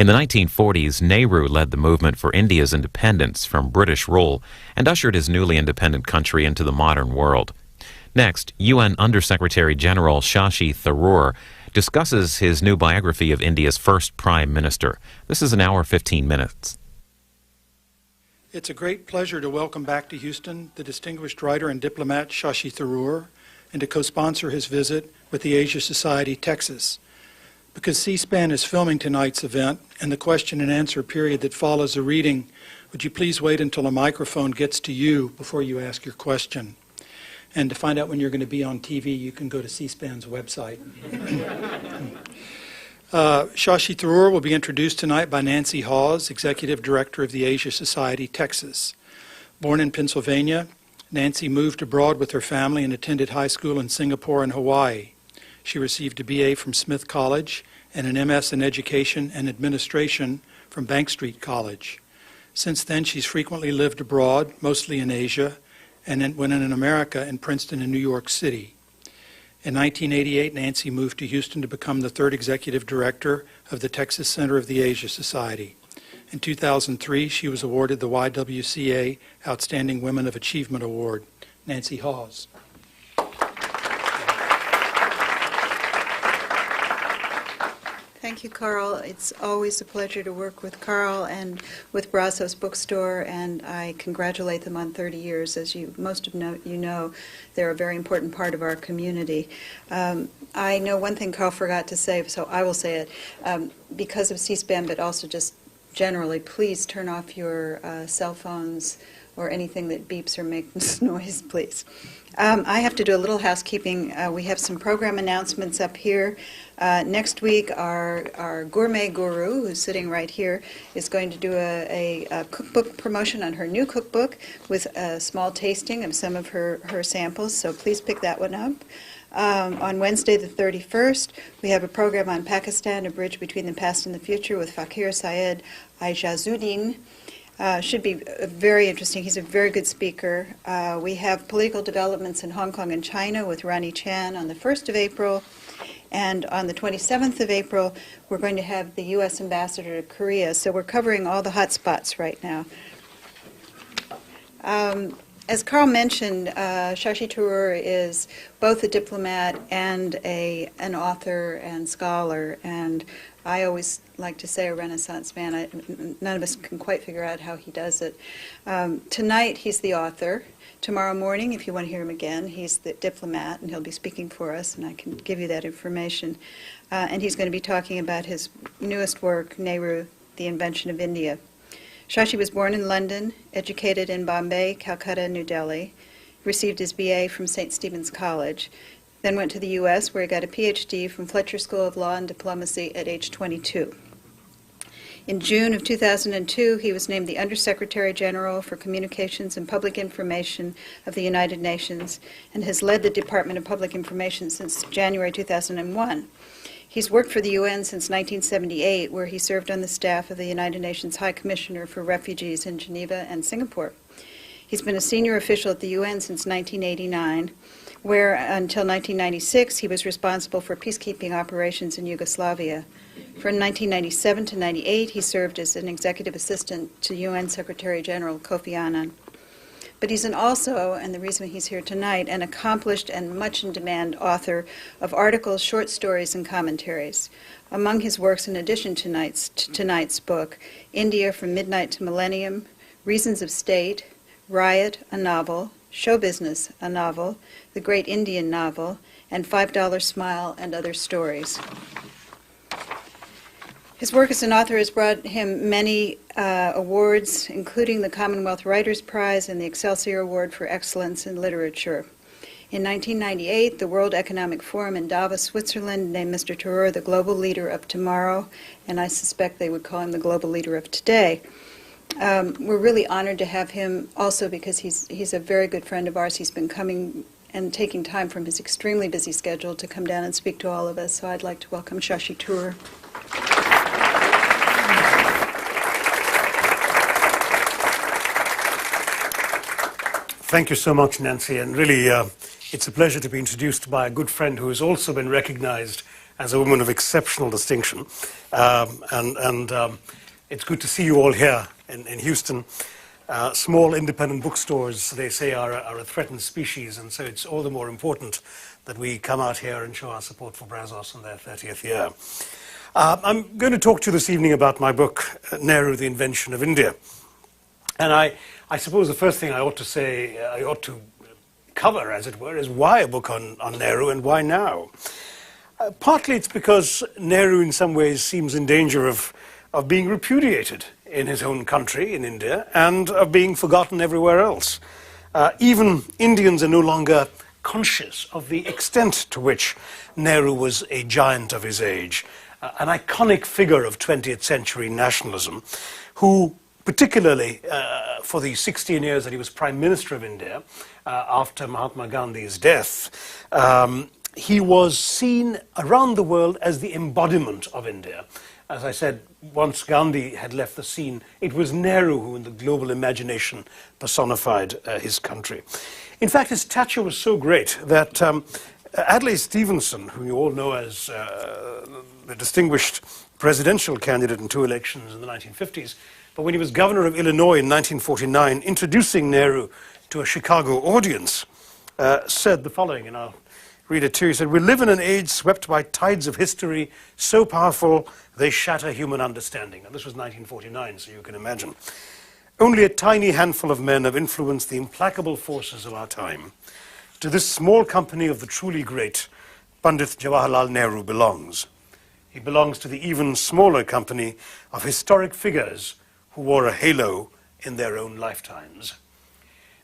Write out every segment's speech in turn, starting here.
In the 1940s, Nehru led the movement for India's independence from British rule and ushered his newly independent country into the modern world. Next, UN Undersecretary General Shashi Tharoor discusses his new biography of India's first Prime Minister. This is an hour 15 minutes. It's a great pleasure to welcome back to Houston the distinguished writer and diplomat Shashi Tharoor and to co-sponsor his visit with the Asia Society, Texas. Because C-SPAN is filming tonight's event and the question and answer period that follows the reading, would you please wait until a microphone gets to you before you ask your question? And to find out when you're going to be on TV, you can go to C-SPAN's website. Shashi Tharoor will be introduced tonight by Nancy Hawes, Executive Director of the Asia Society, Texas. Born in Pennsylvania, Nancy moved abroad with her family and attended high school in Singapore and Hawaii. She received a BA from Smith College and an MS in Education and Administration from Bank Street College. Since then, she's frequently lived abroad, mostly in Asia, and when in America in Princeton and New York City. In 1988, Nancy moved to Houston to become the third executive director of the Texas Center of the Asia Society. In 2003, she was awarded the YWCA Outstanding Women of Achievement Award. Nancy Hawes. Thank you, Carl. It's always a pleasure to work with Carl and with Brazos Bookstore, and I congratulate them on 30 years. As most of you know, they're a very important part of our community. I know one thing Carl forgot to say, so I will say it. Because of C-SPAN, but also just generally, please turn off your cell phones or anything that beeps or makes noise, please. I have to do a little housekeeping. We have some program announcements up here. Next week, our gourmet guru, who's sitting right here, is going to do a cookbook promotion on her new cookbook with a small tasting of some of her samples, so please pick that one up. On Wednesday the 31st, we have a program on Pakistan, A Bridge Between the Past and the Future with Fakir Syed Aijazuddin. Should be very interesting. He's a very good speaker. We have political developments in Hong Kong and China with Ronnie Chan on the 1st of April. And on the 27th of April, we're going to have the U.S. Ambassador to Korea. So we're covering all the hot spots right now. As Carl mentioned, Shashi Tharoor is both a diplomat and an author and scholar. And I always like to say a Renaissance man. None of us can quite figure out how he does it. Tonight, he's the author. Tomorrow morning, if you want to hear him again, he's the diplomat, and he'll be speaking for us, and I can give you that information. And he's going to be talking about his newest work, Nehru, The Invention of India. Shashi was born in London, educated in Bombay, Calcutta, and New Delhi, received his BA from St. Stephen's College, then went to the U.S., where he got a PhD from Fletcher School of Law and Diplomacy at age 22. In June of 2002, he was named the Undersecretary General for Communications and Public Information of the United Nations and has led the Department of Public Information since January 2001. He's worked for the UN since 1978, where he served on the staff of the United Nations High Commissioner for Refugees in Geneva and Singapore. He's been a senior official at the UN since 1989, where until 1996 he was responsible for peacekeeping operations in Yugoslavia. From 1997 to 98, he served as an executive assistant to UN Secretary General Kofi Annan. But he's also, and the reason he's here tonight, an accomplished and much in demand author of articles, short stories, and commentaries. Among his works, in addition to tonight's book, India from Midnight to Millennium, Reasons of State, Riot, a novel, Show Business, a novel, The Great Indian Novel, and $5 Smile and Other Stories. His work as an author has brought him many awards, including the Commonwealth Writers' Prize and the Excelsior Award for Excellence in Literature. In 1998, the World Economic Forum in Davos, Switzerland, named Mr. Tharoor the global leader of tomorrow, and I suspect they would call him the global leader of today. We're really honored to have him also because he's a very good friend of ours. He's been coming and taking time from his extremely busy schedule to come down and speak to all of us. So I'd like to welcome Shashi Tharoor. Thank you so much, Nancy, and really it's a pleasure to be introduced by a good friend who has also been recognized as a woman of exceptional distinction. It's good to see you all here in Houston. Small independent bookstores, they say, are a threatened species, and so it's all the more important that we come out here and show our support for Brazos in their 30th year. I'm going to talk to you this evening about my book, Nehru, The Invention of India. And I suppose the first thing I ought to cover, as it were, is why a book on Nehru and why now? Partly it's because Nehru in some ways seems in danger of being repudiated in his own country, in India, and of being forgotten everywhere else. Even Indians are no longer conscious of the extent to which Nehru was a giant of his age, an iconic figure of 20th century nationalism, who particularly for the 16 years that he was Prime Minister of India, after Mahatma Gandhi's death, he was seen around the world as the embodiment of India. As I said, once Gandhi had left the scene, it was Nehru who in the global imagination personified his country. In fact, his stature was so great that Adlai Stevenson, who you all know as the distinguished presidential candidate in 2 elections in the 1950s, but when he was governor of Illinois in 1949, introducing Nehru to a Chicago audience, said the following, and I'll read it to you. He said, "We live in an age swept by tides of history, so powerful they shatter human understanding." And this was 1949, so you can imagine. "Only a tiny handful of men have influenced the implacable forces of our time. To this small company of the truly great, Pandit Jawaharlal Nehru belongs. He belongs to the even smaller company of historic figures who wore a halo in their own lifetimes."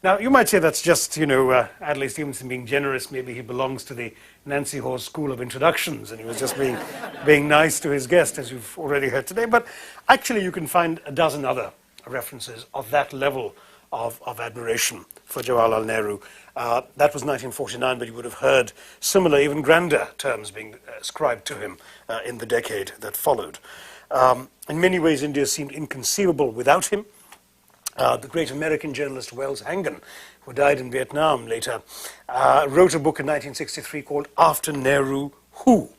Now, you might say that's just, Adlai Stevenson being generous. Maybe he belongs to the Nancy Hawes School of Introductions, and he was just being nice to his guest, as you've already heard today. But actually, you can find a dozen other references of that level of admiration for Jawaharlal Nehru. That was 1949, but you would have heard similar, even grander terms being ascribed to him in the decade that followed. In many ways, India seemed inconceivable without him. The great American journalist Wells Hangan, who died in Vietnam later, wrote a book in 1963 called After Nehru, Who?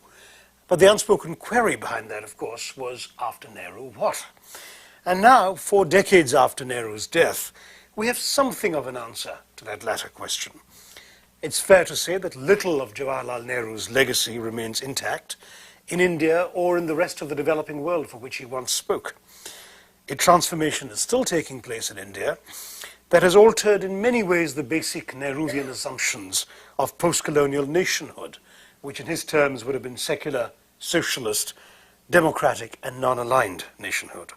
But the unspoken query behind that, of course, was after Nehru, what? And now, 4 decades after Nehru's death, we have something of an answer to that latter question. It's fair to say that little of Jawaharlal Nehru's legacy remains intact in India or in the rest of the developing world for which he once spoke. A transformation is still taking place in India that has altered in many ways the basic Nehruvian assumptions of post-colonial nationhood, which in his terms would have been secular, socialist, democratic, and non-aligned nationhood.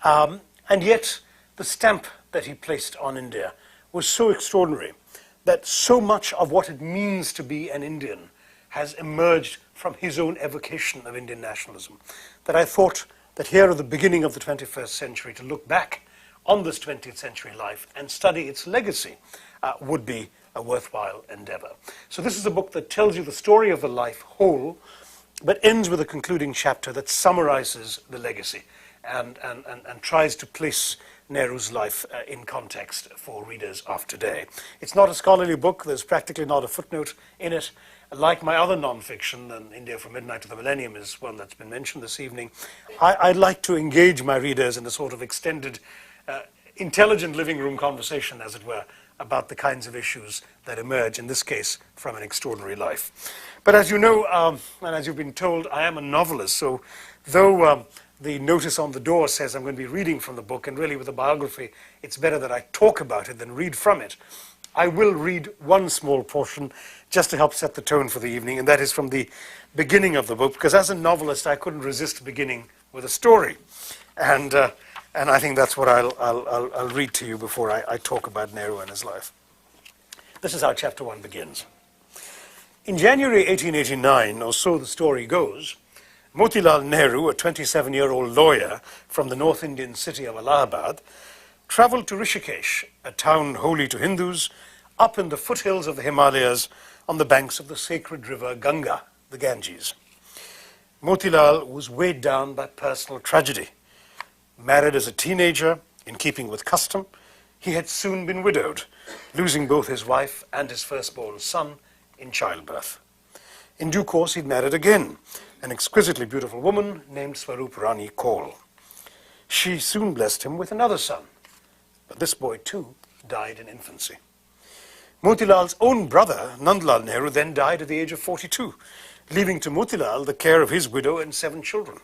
And yet, the stamp that he placed on India was so extraordinary that so much of what it means to be an Indian has emerged from his own evocation of Indian nationalism, that I thought that here at the beginning of the 21st century, to look back on this 20th century life and study its legacy would be a worthwhile endeavor. So this is a book that tells you the story of the life whole, but ends with a concluding chapter that summarizes the legacy and tries to place Nehru's life in context for readers of today. It's not a scholarly book. There's practically not a footnote in it. Like my other nonfiction, and India from Midnight to the Millennium is one that's been mentioned this evening, I'd like to engage my readers in a sort of extended, intelligent living room conversation, as it were, about the kinds of issues that emerge, in this case, from an extraordinary life. But as you know, and as you've been told, I am a novelist, so though the notice on the door says I'm going to be reading from the book, and really with a biography, it's better that I talk about it than read from it. I will read one small portion just to help set the tone for the evening, and that is from the beginning of the book, because as a novelist, I couldn't resist beginning with a story. And I think that's what I'll read to you before I talk about Nehru and his life. This is how chapter 1 begins. In January 1889, or so the story goes, Motilal Nehru, a 27-year-old lawyer from the North Indian city of Allahabad, traveled to Rishikesh, a town holy to Hindus, up in the foothills of the Himalayas on the banks of the sacred river Ganga, the Ganges. Motilal was weighed down by personal tragedy. Married as a teenager, in keeping with custom, he had soon been widowed, losing both his wife and his firstborn son in childbirth. In due course, he'd married again, an exquisitely beautiful woman named Swarup Rani Kaul. She soon blessed him with another son, but this boy too died in infancy. Motilal's own brother, Nandlal Nehru, then died at the age of 42, leaving to Motilal the care of his widow and 7 children.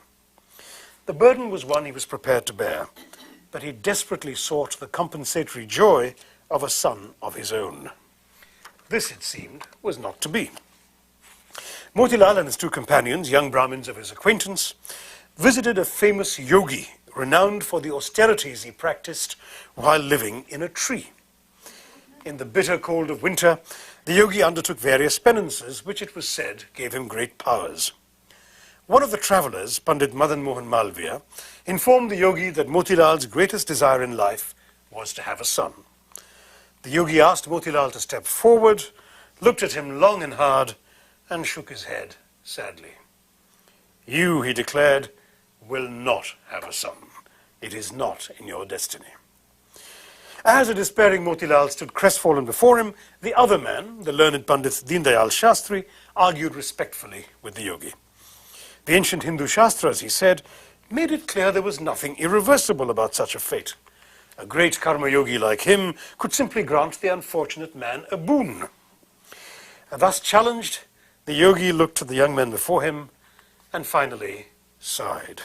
The burden was one he was prepared to bear, but he desperately sought the compensatory joy of a son of his own. This, it seemed, was not to be. Motilal and his 2 companions, young Brahmins of his acquaintance, visited a famous yogi renowned for the austerities he practiced while living in a tree. In the bitter cold of winter, the yogi undertook various penances, which it was said gave him great powers. One of the travelers, Pandit Madan Mohan Malviya, informed the yogi that Motilal's greatest desire in life was to have a son. The yogi asked Motilal to step forward, looked at him long and hard, and shook his head sadly. "You," he declared, "will not have a son. It is not in your destiny." As a despairing Motilal stood crestfallen before him, the other man, the learned Pandit Deendayal Shastri, argued respectfully with the yogi. The ancient Hindu Shastras, he said, made it clear there was nothing irreversible about such a fate. A great karma yogi like him could simply grant the unfortunate man a boon. Thus challenged, the yogi looked at the young men before him and finally sighed.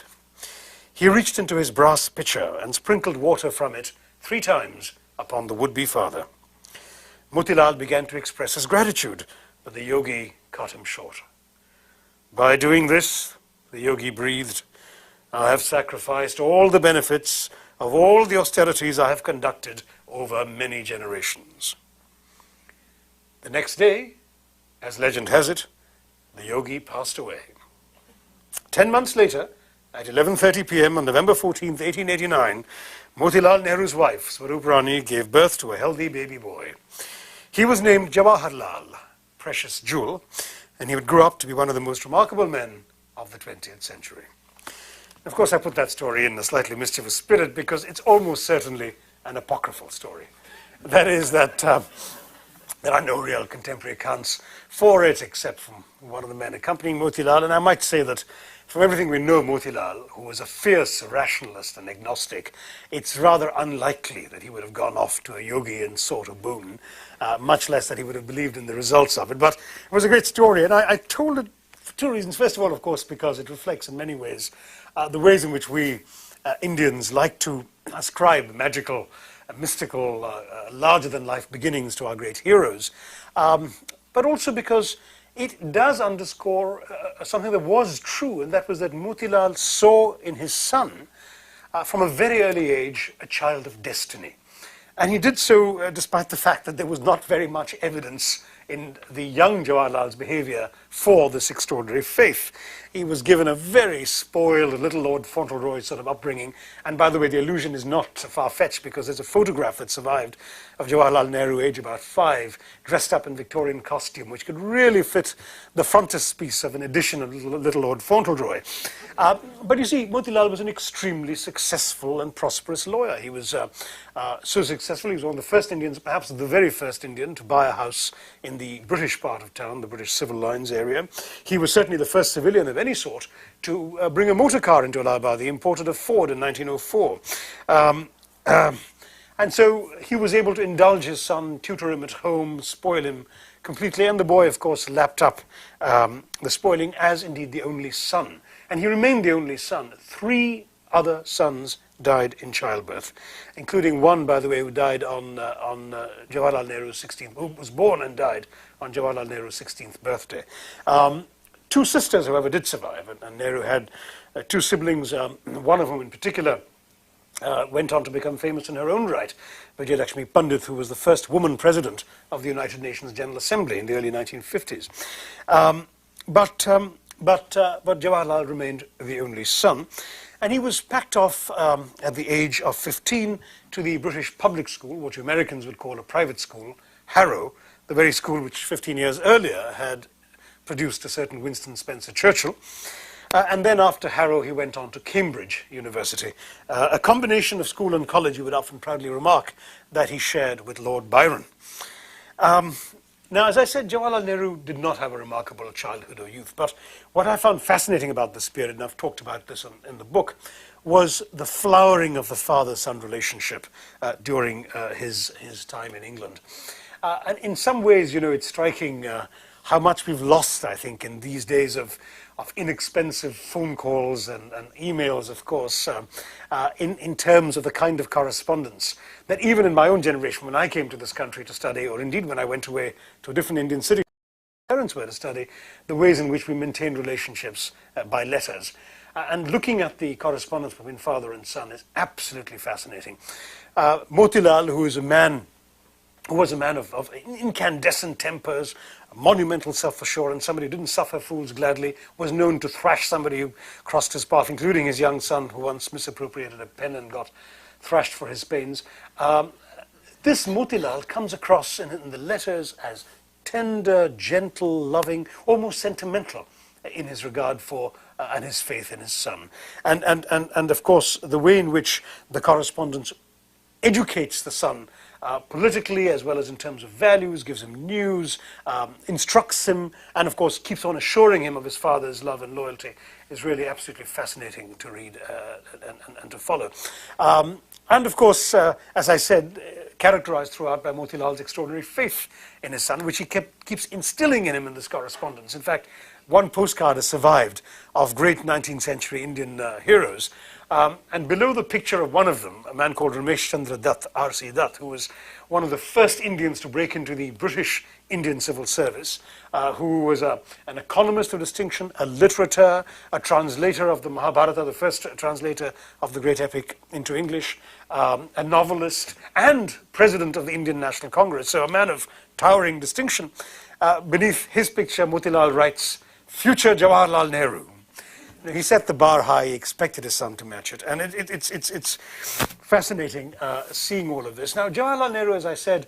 He reached into his brass pitcher and sprinkled water from it 3 times upon the would-be father. Motilal began to express his gratitude, but the yogi cut him short. "By doing this," the yogi breathed, "I have sacrificed all the benefits of all the austerities I have conducted over many generations." The next day, as legend has it, the yogi passed away. 10 months later, at 11:30 p.m. on November 14, 1889, Motilal Nehru's wife, Swarup Rani, gave birth to a healthy baby boy. He was named Jawaharlal, precious jewel, and he would grow up to be one of the most remarkable men of the 20th century. Of course, I put that story in a slightly mischievous spirit because it's almost certainly an apocryphal story. That is that there are no real contemporary accounts for it except from one of the men accompanying Motilal, and I might say that from everything we know of Motilal, who was a fierce rationalist and agnostic, it's rather unlikely that he would have gone off to a yogi and sought a boon, much less that he would have believed in the results of it. But it was a great story, and I told it for 2 reasons. First of all, of course, because it reflects in many ways the ways in which we Indians like to ascribe magical, mystical, larger-than-life beginnings to our great heroes, but also because it does underscore something that was true, and that was that Motilal saw in his son, from a very early age, a child of destiny. And he did so despite the fact that there was not very much evidence in the young Jawaharlal's behavior for this extraordinary faith. He was given a very spoiled little Lord Fauntleroy sort of upbringing. And by the way, the illusion is not far-fetched because there's a photograph that survived of Jawaharlal Nehru, age about 5, dressed up in Victorian costume, which could really fit the frontispiece of an edition of little Lord Fauntleroy. But you see, Motilal was an extremely successful and prosperous lawyer. He was so successful, he was one of the first Indians, perhaps the very first Indian, to buy a house in the British part of town, the British Civil Lines area. He was certainly the first civilian of any sort to bring a motor car into Allahabad. He imported a Ford in 1904. And so he was able to indulge his son, tutor him at home, spoil him completely, and the boy, of course, lapped up the spoiling as indeed the only son. And he remained the only son. 3 other sons died in childbirth, including one, by the way, who died on Jawaharlal Nehru's 16th, who was born and died on Jawaharlal Nehru's 16th birthday. 2 sisters, however, did survive, and Nehru had 2 siblings, one of whom in particular went on to become famous in her own right, Vijayalakshmi Pandit, who was the first woman president of the United Nations General Assembly in the early 1950s. But Jawaharlal remained the only son, and he was packed off at the age of 15 to the British public school, which Americans would call a private school, Harrow, the very school which 15 years earlier had produced a certain Winston Spencer Churchill. And then after Harrow, he went on to Cambridge University, a combination of school and college you would often proudly remark that he shared with Lord Byron. Now, as I said, Jawaharlal Nehru did not have a remarkable childhood or youth, but what I found fascinating about this period, and I've talked about this in the book, was the flowering of the father-son relationship during his time in England. And in some ways, you know, it's striking how much we've lost, I think, in these days of inexpensive phone calls and emails, of course, in terms of the kind of correspondence that even in my own generation, when I came to this country to study, or indeed when I went away to a different Indian city, my parents were to study, the ways in which we maintained relationships by letters. And looking at the correspondence between father and son is absolutely fascinating. Motilal, who was a man of incandescent tempers, monumental self-assurance, somebody who didn't suffer fools gladly, was known to thrash somebody who crossed his path, including his young son, who once misappropriated a pen and got thrashed for his pains. This Motilal comes across in the letters as tender, gentle, loving, almost sentimental in his regard for and his faith in his son. And of course, the way in which the correspondence educates the son politically as well as in terms of values, gives him news, instructs him, and of course keeps on assuring him of his father's love and loyalty is really absolutely fascinating to read and to follow. And of course, as I said, characterized throughout by Motilal's extraordinary faith in his son, which he keeps instilling in him in this correspondence. In fact, one postcard has survived of great 19th century Indian heroes. And below the picture of one of them, a man called Ramesh Chandra Dutt, R.C. Dutt, who was one of the first Indians to break into the British Indian civil service, who was an economist of distinction, a literature, a translator of the Mahabharata, the first translator of the great epic into English, a novelist, and president of the Indian National Congress, so a man of towering distinction. Beneath his picture, Motilal writes, "Future Jawaharlal Nehru." He set the bar high. He expected his son to match it. And it's fascinating seeing all of this. Now, Jawaharlal Nehru, as I said,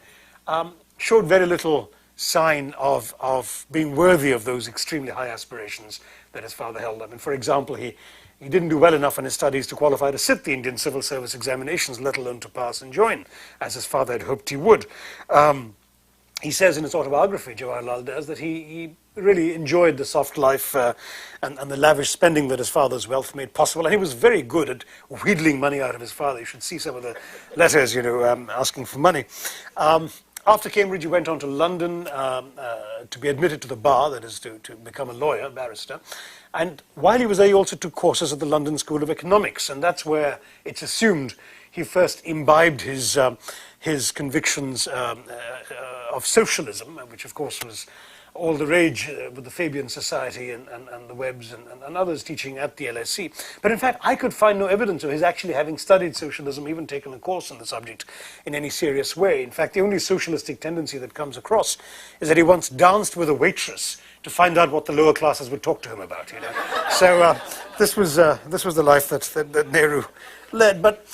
showed very little sign of being worthy of those extremely high aspirations that his father held up. And for example, he didn't do well enough in his studies to qualify to sit the Indian civil service examinations, let alone to pass and join, as his father had hoped he would. He says in his autobiography, Jawaharlal does, that he really enjoyed the soft life and the lavish spending that his father's wealth made possible. And he was very good at wheedling money out of his father. You should see some of the letters, you know, asking for money. After Cambridge, he went on to London to be admitted to the bar, that is, to become a lawyer, barrister. And while he was there, he also took courses at the London School of Economics. And that's where it's assumed he first imbibed his convictions of socialism, which of course was all the rage with the Fabian Society and the Webbs and others teaching at the LSE. But in fact, I could find no evidence of his actually having studied socialism, even taken a course on the subject in any serious way. In fact, the only socialistic tendency that comes across is that he once danced with a waitress to find out what the lower classes would talk to him about, you know. So this was the life that Nehru led. But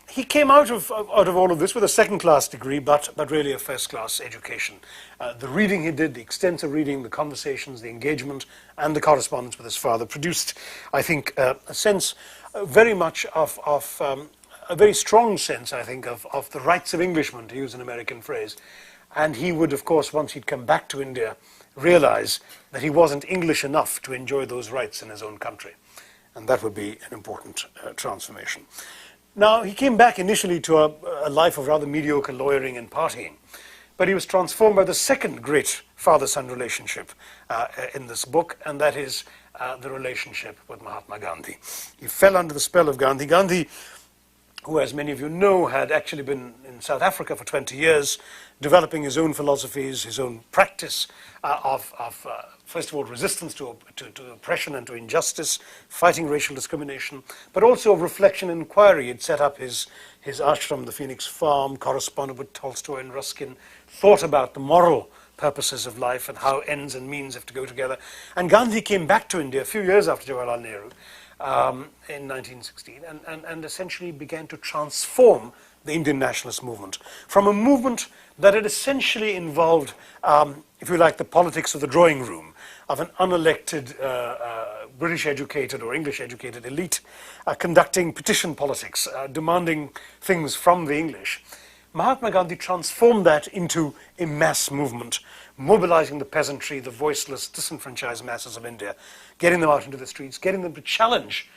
he came out of all of this with a second-class degree, but really a first-class education. The reading he did, the extensive reading, the conversations, the engagement, and the correspondence with his father produced, I think, a sense very much of a very strong sense, I think, of the rights of Englishmen, to use an American phrase. And he would, of course, once he'd come back to India, realize that he wasn't English enough to enjoy those rights in his own country. And that would be an important transformation. Now, he came back initially to a life of rather mediocre lawyering and partying, but he was transformed by the second great father-son relationship in this book, and that is the relationship with Mahatma Gandhi. He fell under the spell of Gandhi. Gandhi, who, as many of you know, had actually been in South Africa for 20 years, developing his own philosophies, his own practice of first of all, resistance to oppression and to injustice, fighting racial discrimination, but also of reflection and inquiry. He'd set up his ashram, the Phoenix Farm, corresponded with Tolstoy and Ruskin, thought about the moral purposes of life and how ends and means have to go together. And Gandhi came back to India a few years after Jawaharlal Nehru in 1916 and essentially began to transform the Indian nationalist movement from a movement that had essentially involved, if you like, the politics of the drawing room, of an unelected British-educated or English-educated elite conducting petition politics, demanding things from the English. Mahatma Gandhi transformed that into a mass movement, mobilizing the peasantry, the voiceless, disenfranchised masses of India, getting them out into the streets, getting them to challenge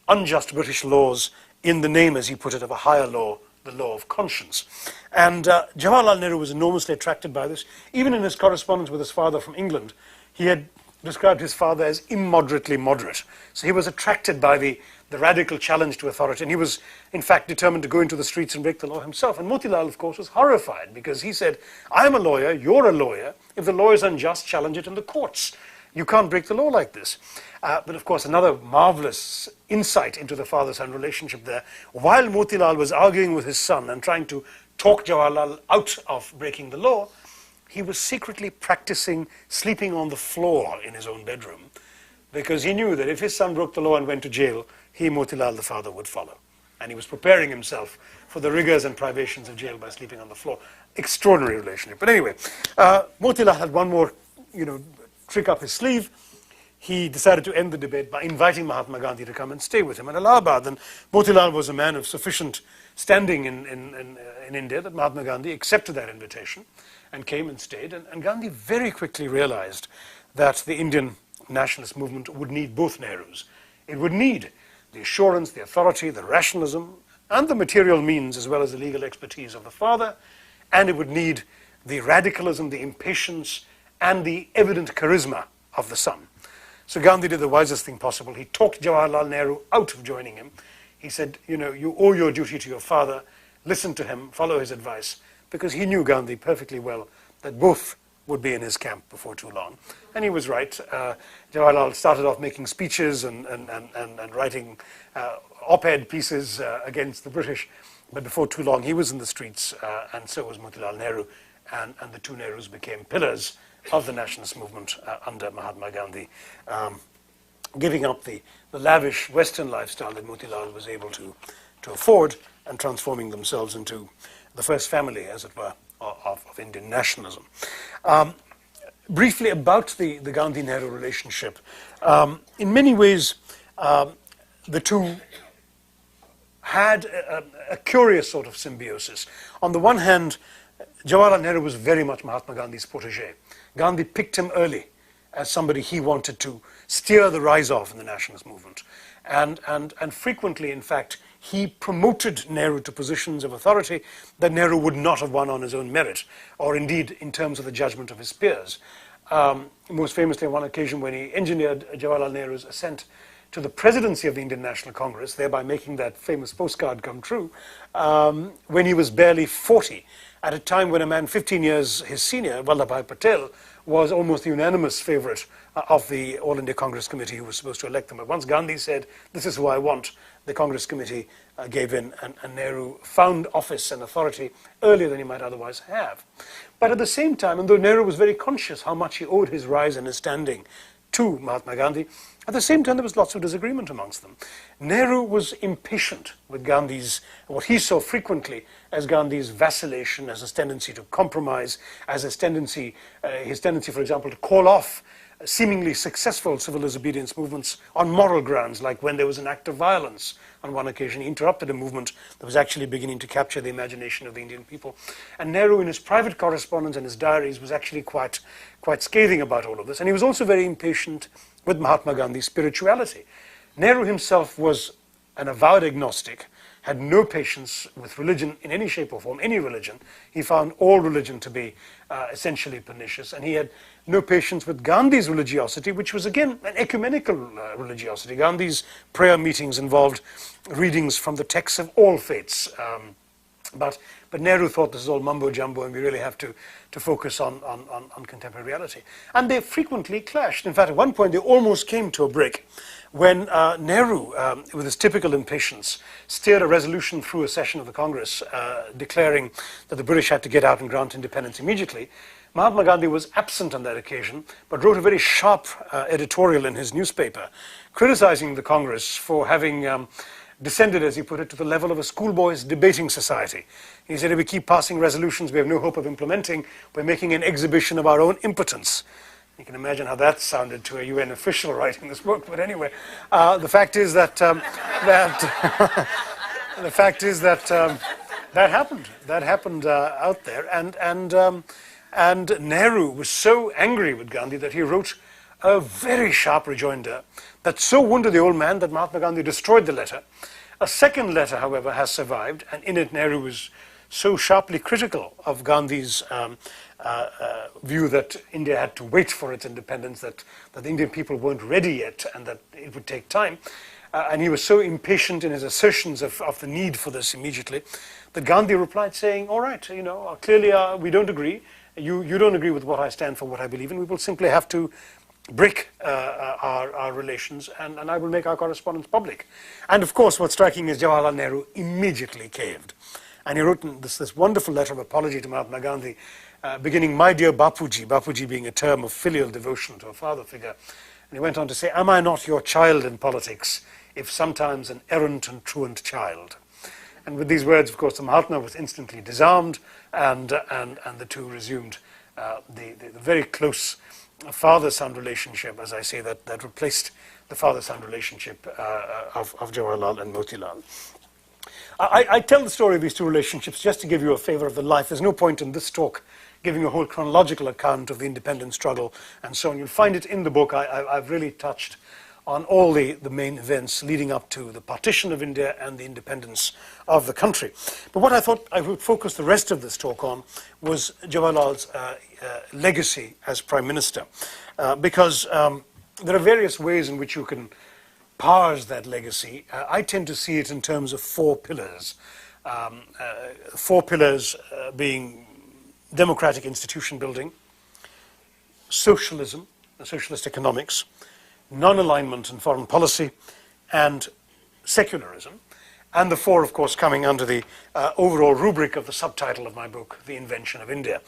unjust British laws in the name, as he put it, of a higher law, the law of conscience. And Jawaharlal Nehru was enormously attracted by this. Even in his correspondence with his father from England, he had described his father as immoderately moderate. So he was attracted by the radical challenge to authority, and he was, in fact, determined to go into the streets and break the law himself. And Motilal, of course, was horrified, because he said, I'm a lawyer, you're a lawyer. If the law is unjust, challenge it in the courts. You can't break the law like this. But of course, another marvelous insight into the father-son relationship there. While Motilal was arguing with his son and trying to talk Jawaharlal out of breaking the law, he was secretly practicing sleeping on the floor in his own bedroom, because he knew that if his son broke the law and went to jail, he, Motilal, the father, would follow. And he was preparing himself for the rigors and privations of jail by sleeping on the floor. Extraordinary relationship. But anyway, Motilal had one more, trick up his sleeve. He decided to end the debate by inviting Mahatma Gandhi to come and stay with him in Allahabad. And Motilal was a man of sufficient standing in India that Mahatma Gandhi accepted that invitation and came and stayed. And Gandhi very quickly realized that the Indian nationalist movement would need both Nehrus. It would need the assurance, the authority, the rationalism, and the material means, as well as the legal expertise of the father, and it would need the radicalism, the impatience, and the evident charisma of the son. So Gandhi did the wisest thing possible. He talked Jawaharlal Nehru out of joining him. He said, you owe your duty to your father, listen to him, follow his advice, because he knew Gandhi perfectly well that both would be in his camp before too long. And he was right. Jawaharlal started off making speeches and writing op-ed pieces against the British, but before too long he was in the streets, and so was Motilal Nehru, and the two Nehrus became pillars of the nationalist movement under Mahatma Gandhi, giving up the lavish Western lifestyle that Motilal was able to afford, and transforming themselves into the first family, as it were, of Indian nationalism. Briefly about the Gandhi-Nehru relationship. In many ways, the two had a curious sort of symbiosis. On the one hand, Jawaharlal Nehru was very much Mahatma Gandhi's protege. Gandhi picked him early as somebody he wanted to steer the rise of in the nationalist movement. And frequently, in fact, he promoted Nehru to positions of authority that Nehru would not have won on his own merit, or indeed in terms of the judgment of his peers. Most famously on one occasion when he engineered Jawaharlal Nehru's ascent to the presidency of the Indian National Congress, thereby making that famous postcard come true, when he was barely 40, at a time when a man 15 years his senior, Vallabhbhai Patel, was almost the unanimous favorite of the All India Congress Committee who was supposed to elect them. But once Gandhi said, this is who I want, the Congress Committee gave in, and Nehru found office and authority earlier than he might otherwise have. But at the same time, and though Nehru was very conscious how much he owed his rise and his standing to Mahatma Gandhi, at the same time there was lots of disagreement amongst them. Nehru was impatient with Gandhi's, what he saw frequently as Gandhi's vacillation, as his tendency to compromise, as his tendency, for example, to call off seemingly successful civil disobedience movements on moral grounds, like when there was an act of violence. On one occasion, he interrupted a movement that was actually beginning to capture the imagination of the Indian people. And Nehru, in his private correspondence and his diaries, was actually quite scathing about all of this. And he was also very impatient with Mahatma Gandhi's spirituality. Nehru himself was an avowed agnostic, had no patience with religion in any shape or form, any religion. He found all religion to be essentially pernicious, and he had no patience with Gandhi's religiosity, which was again an ecumenical religiosity. Gandhi's prayer meetings involved readings from the texts of all faiths. But Nehru thought this is all mumbo-jumbo and we really have to focus on contemporary reality. And they frequently clashed. In fact, at one point they almost came to a break when Nehru, with his typical impatience, steered a resolution through a session of the Congress declaring that the British had to get out and grant independence immediately. Mahatma Gandhi was absent on that occasion, but wrote a very sharp editorial in his newspaper criticizing the Congress for having descended, as he put it, to the level of a schoolboy's debating society. He said, if we keep passing resolutions we have no hope of implementing, we're making an exhibition of our own impotence. You can imagine how that sounded to a UN official writing this book, but anyway, the fact is that That happened. That happened out there. And Nehru was so angry with Gandhi that he wrote a very sharp rejoinder that so wounded the old man that Mahatma Gandhi destroyed the letter. A second letter, however, has survived, and in it Nehru was so sharply critical of Gandhi's view that India had to wait for its independence, that the Indian people weren't ready yet, and that it would take time. And he was so impatient in his assertions of the need for this immediately, that Gandhi replied saying, all right, clearly we don't agree. You don't agree with what I stand for, what I believe in. We will simply have to break our relations, and I will make our correspondence public. And of course, what's striking is Jawaharlal Nehru immediately caved. And he wrote this wonderful letter of apology to Mahatma Gandhi, beginning, "My dear Bapuji," Bapuji being a term of filial devotion to a father figure. And he went on to say, "Am I not your child in politics, if sometimes an errant and truant child?" And with these words, of course, the Mahatma was instantly disarmed, and the two resumed the very close father-son relationship, as I say, that replaced the father-son relationship of Jawaharlal and Motilal. I tell the story of these two relationships just to give you a flavor of the life. There's no point in this talk giving a whole chronological account of the independence struggle and so on. You'll find it in the book. I've really touched on all the main events leading up to the partition of India and the independence of the country. But what I thought I would focus the rest of this talk on was Jawaharlal's legacy as Prime Minister. Because there are various ways in which you can parse that legacy. I tend to see it in terms of four pillars. Four pillars being democratic institution building, socialism, socialist economics, non-alignment in foreign policy, and secularism. And the four, of course, coming under the overall rubric of the subtitle of my book, The Invention of India.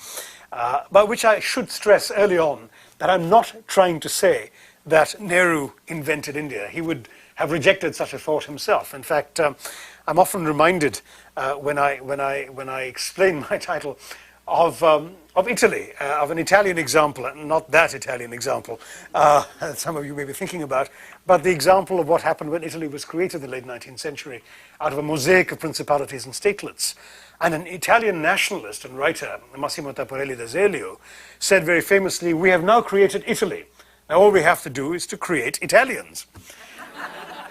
By which I should stress early on that I'm not trying to say that Nehru invented India. He would have rejected such a thought himself. In fact, I'm often reminded when I explain my title of Italy, of an Italian example, and not that Italian example that some of you may be thinking about, but the example of what happened when Italy was created in the late 19th century out of a mosaic of principalities and statelets. And an Italian nationalist and writer, Massimo Tapparelli d'Azeglio, said very famously, "We have now created Italy. Now all we have to do is to create Italians."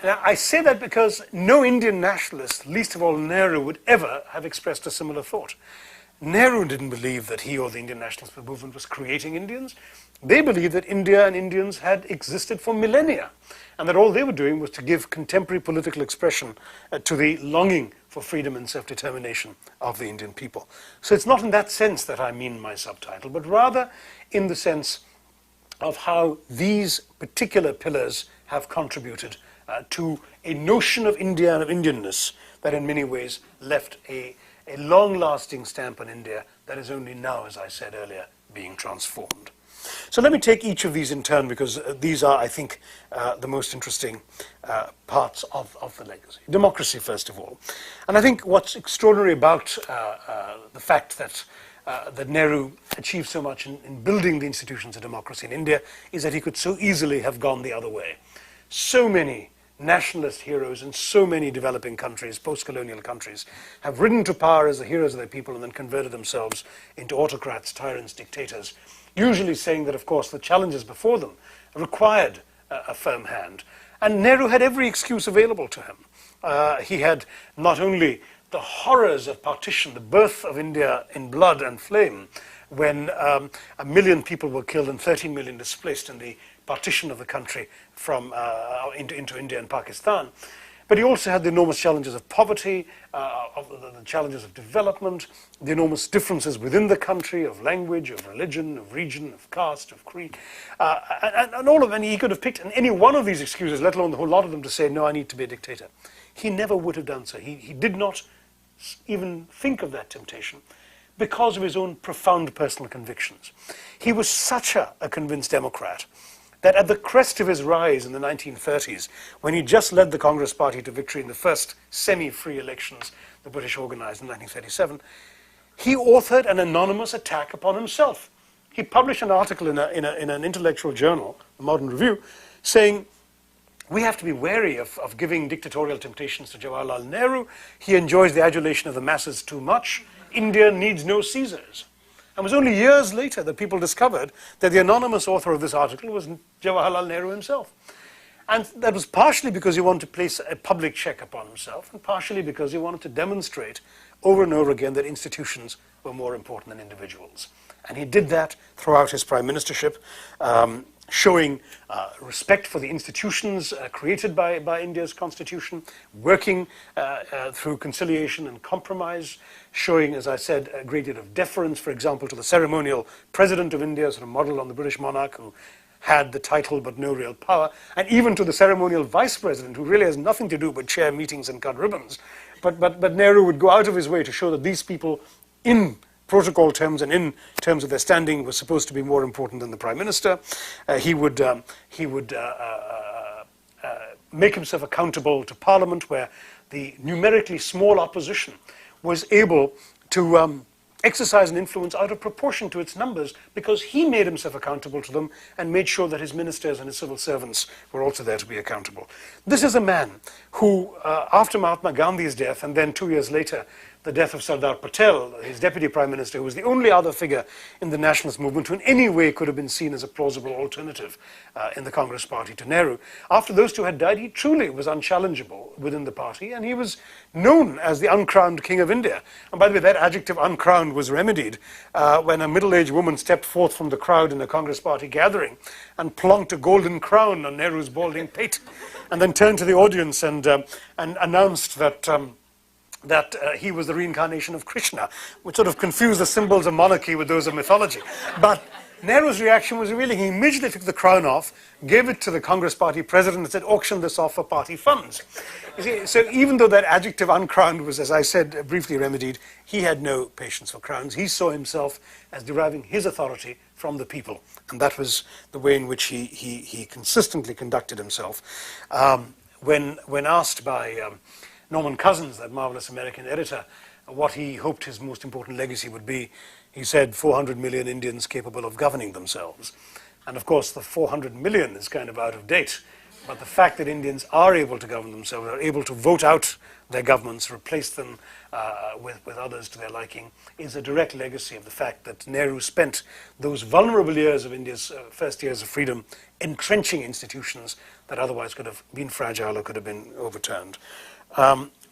Now, I say that because no Indian nationalist, least of all Nehru, would ever have expressed a similar thought. Nehru didn't believe that he or the Indian nationalist movement was creating Indians. They believed that India and Indians had existed for millennia, and that all they were doing was to give contemporary political expression to the longing for freedom and self-determination of the Indian people. So it's not in that sense that I mean my subtitle, but rather in the sense of how these particular pillars have contributed to a notion of India and of Indianness that in many ways left a long-lasting stamp on India that is only now, as I said earlier, being transformed. So let me take each of these in turn, because these are, I think, the most interesting parts of the legacy. Democracy, first of all. And I think what's extraordinary about the fact that Nehru achieved so much in building the institutions of democracy in India is that he could so easily have gone the other way. So many nationalist heroes in so many developing countries, post-colonial countries, have risen to power as the heroes of their people and then converted themselves into autocrats, tyrants, dictators, usually saying that, of course, the challenges before them required a firm hand. And Nehru had every excuse available to him. He had not only the horrors of partition, the birth of India in blood and flame, when 1 million people were killed and 13 million displaced in the partition of the country from into India and Pakistan. But he also had the enormous challenges of poverty, of the challenges of development, the enormous differences within the country of language, of religion, of region, of caste, of creed, and all of them. He could have picked any one of these excuses, let alone the whole lot of them, to say, no, I need to be a dictator. He never would have done so. He did not even think of that temptation, because of his own profound personal convictions. He was such a convinced Democrat that at the crest of his rise in the 1930s, when he just led the Congress Party to victory in the first semi-free elections the British organized in 1937, he authored an anonymous attack upon himself. He published an article in an intellectual journal, the Modern Review, saying, we have to be wary of giving dictatorial temptations to Jawaharlal Nehru. He enjoys the adulation of the masses too much. India needs no Caesars. And it was only years later that people discovered that the anonymous author of this article was Jawaharlal Nehru himself. And that was partially because he wanted to place a public check upon himself, and partially because he wanted to demonstrate over and over again that institutions were more important than individuals. And he did that throughout his prime ministership, showing respect for the institutions created by India's constitution, working through conciliation and compromise, showing, as I said, a great deal of deference, for example, to the ceremonial president of India, sort of modeled on the British monarch, who had the title but no real power, and even to the ceremonial vice president, who really has nothing to do but chair meetings and cut ribbons. But Nehru would go out of his way to show that these people, in protocol terms and in terms of their standing, were supposed to be more important than the prime minister. He would make himself accountable to Parliament, where the numerically small opposition was able to exercise an influence out of proportion to its numbers, because he made himself accountable to them and made sure that his ministers and his civil servants were also there to be accountable. This is a man who, after Mahatma Gandhi's death, and then 2 years later, the death of Sardar Patel, his deputy prime minister, who was the only other figure in the nationalist movement who in any way could have been seen as a plausible alternative in the Congress party to Nehru. After those two had died, he truly was unchallengeable within the party, and he was known as the uncrowned king of India. And by the way, that adjective uncrowned was remedied when a middle-aged woman stepped forth from the crowd in a Congress party gathering and plonked a golden crown on Nehru's balding pate, and then turned to the audience and announced that he was the reincarnation of Krishna, which sort of confused the symbols of monarchy with those of mythology. But Nehru's reaction was revealing. He immediately took the crown off, gave it to the Congress party president, and said, auction this off for party funds. You see, so even though that adjective uncrowned was, as I said, briefly remedied, he had no patience for crowns. He saw himself as deriving his authority from the people. And that was the way in which he consistently conducted himself. When asked by Norman Cousins, that marvelous American editor, what he hoped his most important legacy would be, he said 400 million Indians capable of governing themselves. And of course, the 400 million is kind of out of date. But the fact that Indians are able to govern themselves, are able to vote out their governments, replace them with others to their liking, is a direct legacy of the fact that Nehru spent those vulnerable years of India's first years of freedom entrenching institutions that otherwise could have been fragile or could have been overturned.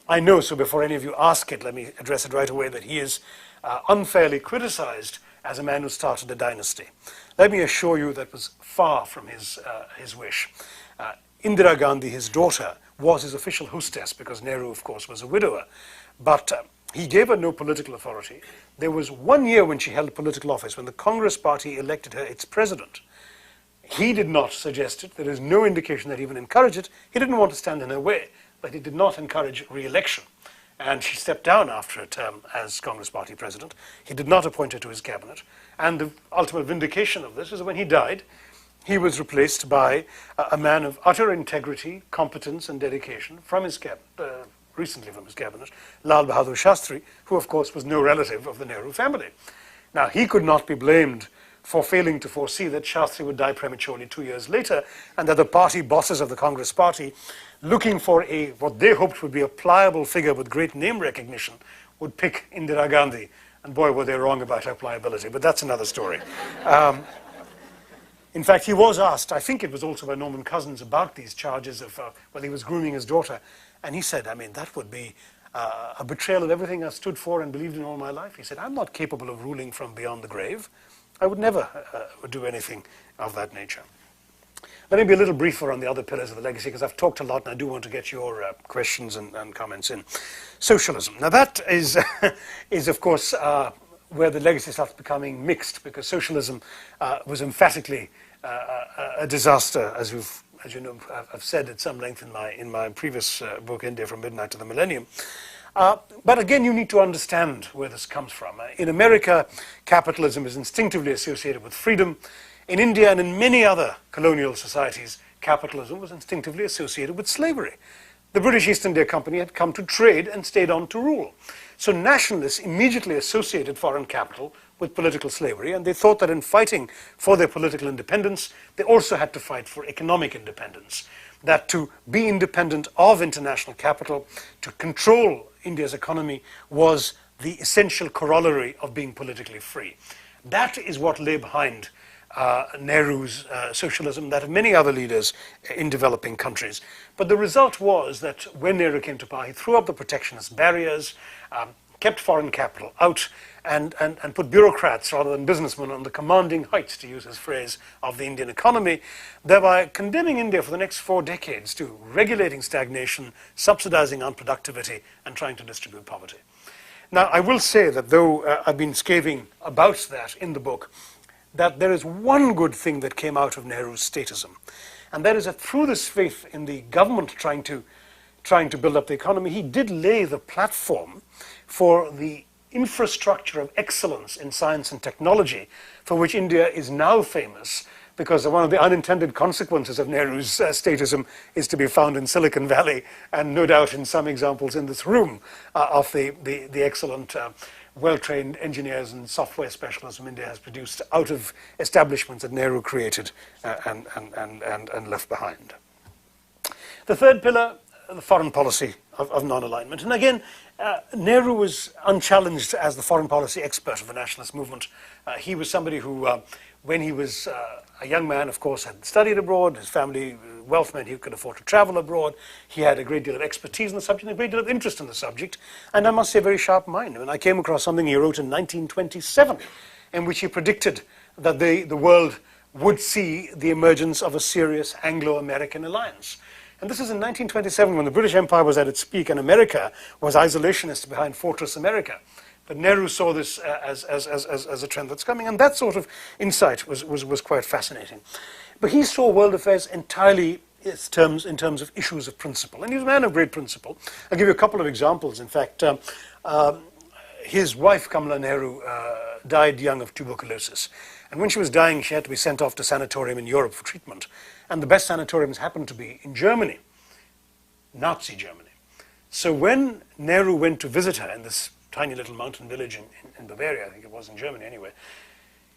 I know, so before any of you ask it, let me address it right away, that he is unfairly criticized as a man who started a dynasty. Let me assure you that was far from his wish. Indira Gandhi, his daughter, was his official hostess, because Nehru, of course, was a widower. But he gave her no political authority. There was 1 year when she held political office, when the Congress party elected her its president. He did not suggest it. There is no indication that he even encouraged it. He didn't want to stand in her way, but he did not encourage re-election. And she stepped down after a term as Congress party president. He did not appoint her to his cabinet. And the ultimate vindication of this is when he died, he was replaced by a man of utter integrity, competence, and dedication from his cabinet, recently from his cabinet, Lal Bahadur Shastri, who of course was no relative of the Nehru family. Now, he could not be blamed for failing to foresee that Shastri would die prematurely 2 years later, and that the party bosses of the Congress party, looking for what they hoped would be a pliable figure with great name recognition, would pick Indira Gandhi. And boy, were they wrong about her pliability, but that's another story. In fact, he was asked, I think it was also by Norman Cousins, about these charges of whether he was grooming his daughter. And he said, I mean, that would be a betrayal of everything I stood for and believed in all my life. He said, I'm not capable of ruling from beyond the grave. I would never do anything of that nature. Let me be a little briefer on the other pillars of the legacy, because I've talked a lot and I do want to get your questions and comments in. Socialism. Now that is, is of course, where the legacy starts becoming mixed, because socialism was emphatically a disaster, as you know, I've said at some length in my previous book, India from Midnight to the Millennium. But again, you need to understand where this comes from. In America, capitalism is instinctively associated with freedom. In India and in many other colonial societies, capitalism was instinctively associated with slavery. The British East India Company had come to trade and stayed on to rule. So nationalists immediately associated foreign capital with political slavery, and they thought that in fighting for their political independence, they also had to fight for economic independence. that to be independent of international capital, to control India's economy, was the essential corollary of being politically free. That is what lay behind Nehru's socialism, that of many other leaders in developing countries. But the result was that when Nehru came to power, he threw up the protectionist barriers, kept foreign capital out, and put bureaucrats rather than businessmen on the commanding heights, to use his phrase, of the Indian economy, thereby condemning India for the next 4 decades to regulating stagnation, subsidizing unproductivity, and trying to distribute poverty. Now, I will say that though I've been scathing about that in the book, that there is one good thing that came out of Nehru's statism, and that is that through this faith in the government trying to build up the economy, he did lay the platform for the infrastructure of excellence in science and technology, for which India is now famous, because one of the unintended consequences of Nehru's statism is to be found in Silicon Valley, and no doubt in some examples in this room of the excellent well-trained engineers and software specialists whom India has produced out of establishments that Nehru created and left behind. The third pillar, the foreign policy of non-alignment. And again, Nehru was unchallenged as the foreign policy expert of the nationalist movement. He was somebody who, when he was a young man, of course, had studied abroad. His family wealth meant he could afford to travel abroad. He had a great deal of expertise in the subject, and a great deal of interest in the subject, and I must say a very sharp mind. I mean, I came across something he wrote in 1927, in which he predicted that the world would see the emergence of a serious Anglo-American alliance. And this is in 1927, when the British Empire was at its peak and America was isolationist behind Fortress America. But Nehru saw this as a trend that's coming, and that sort of insight was quite fascinating. But he saw world affairs entirely in terms of issues of principle, and he was a man of great principle. I'll give you a couple of examples. In fact, his wife, Kamala Nehru, died young of tuberculosis. And when she was dying, she had to be sent off to a sanatorium in Europe for treatment. And the best sanatoriums happened to be in Germany, Nazi Germany. So when Nehru went to visit her in this tiny little mountain village in Bavaria, I think it was in Germany anyway,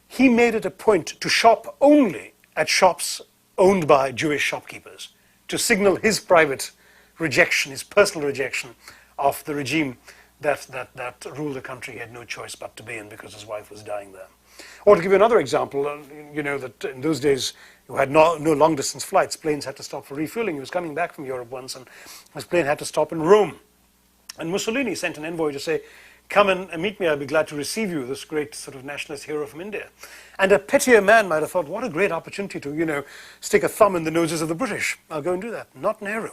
he made it a point to shop only at shops owned by Jewish shopkeepers, to signal his private rejection, his personal rejection of the regime that ruled the country he had no choice but to be in because his wife was dying there. Or to give you another example, you know that in those days you had no long-distance flights. Planes had to stop for refueling. He was coming back from Europe once, and his plane had to stop in Rome. And Mussolini sent an envoy to say, come and meet me, I'll be glad to receive you, this great sort of nationalist hero from India. And a pettier man might have thought, what a great opportunity to, you know, stick a thumb in the noses of the British. I'll go and do that. Not Nehru.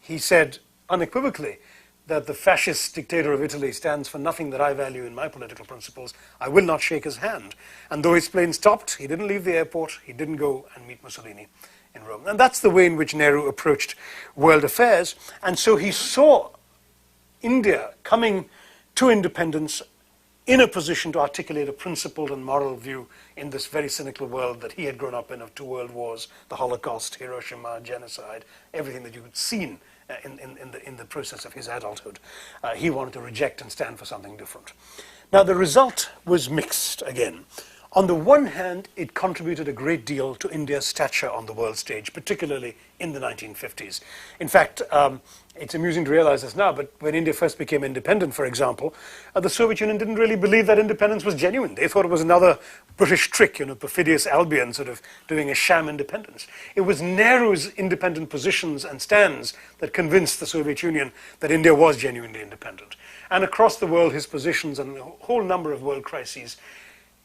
He said unequivocally that the fascist dictator of Italy stands for nothing that I value in my political principles. I will not shake his hand. And though his plane stopped, he didn't leave the airport, he didn't go and meet Mussolini in Rome. And that's the way in which Nehru approached world affairs. And so he saw India coming to independence in a position to articulate a principled and moral view in this very cynical world that he had grown up in, of 2 world wars, the Holocaust, Hiroshima, genocide, everything that you had seen in the process of his adulthood. He wanted to reject and stand for something different. Now, the result was mixed again. On the one hand, it contributed a great deal to India's stature on the world stage, particularly in the 1950s. In fact, it's amusing to realize this now, but when India first became independent, for example, the Soviet Union didn't really believe that independence was genuine. They thought it was another British trick, you know, perfidious Albion sort of doing a sham independence. It was Nehru's independent positions and stands that convinced the Soviet Union that India was genuinely independent. And across the world, his positions on a whole number of world crises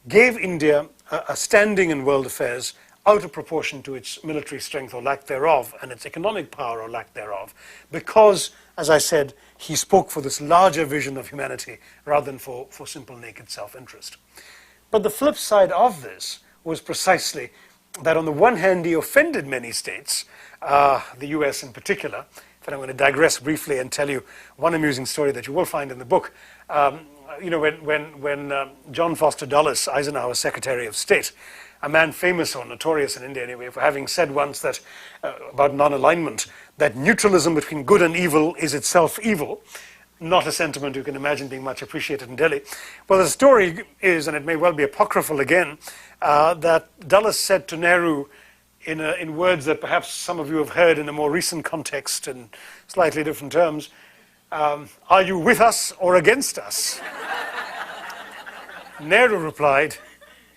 gave India a standing in world affairs out of proportion to its military strength or lack thereof, and its economic power or lack thereof, because, as I said, he spoke for this larger vision of humanity rather than for simple naked self-interest. But the flip side of this was precisely that on the one hand he offended many states, the US in particular. But I'm going to digress briefly and tell you one amusing story that you will find in the book. You know, when John Foster Dulles, Eisenhower's Secretary of State, a man famous or notorious in India anyway for having said once that about non-alignment, that neutralism between good and evil is itself evil, not a sentiment you can imagine being much appreciated in Delhi. Well, the story is, and it may well be apocryphal again, that Dulles said to Nehru, in words that perhaps some of you have heard in a more recent context in slightly different terms, are you with us or against us? Nehru replied,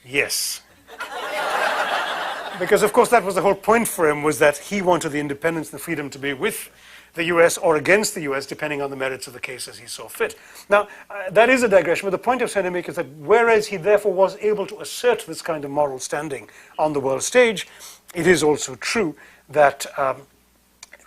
yes. Because, of course, that was the whole point for him, was that he wanted the independence and the freedom to be with the US or against the US, depending on the merits of the case as he saw fit. Now, that is a digression, but the point I'm trying to make is that whereas he therefore was able to assert this kind of moral standing on the world stage, it is also true that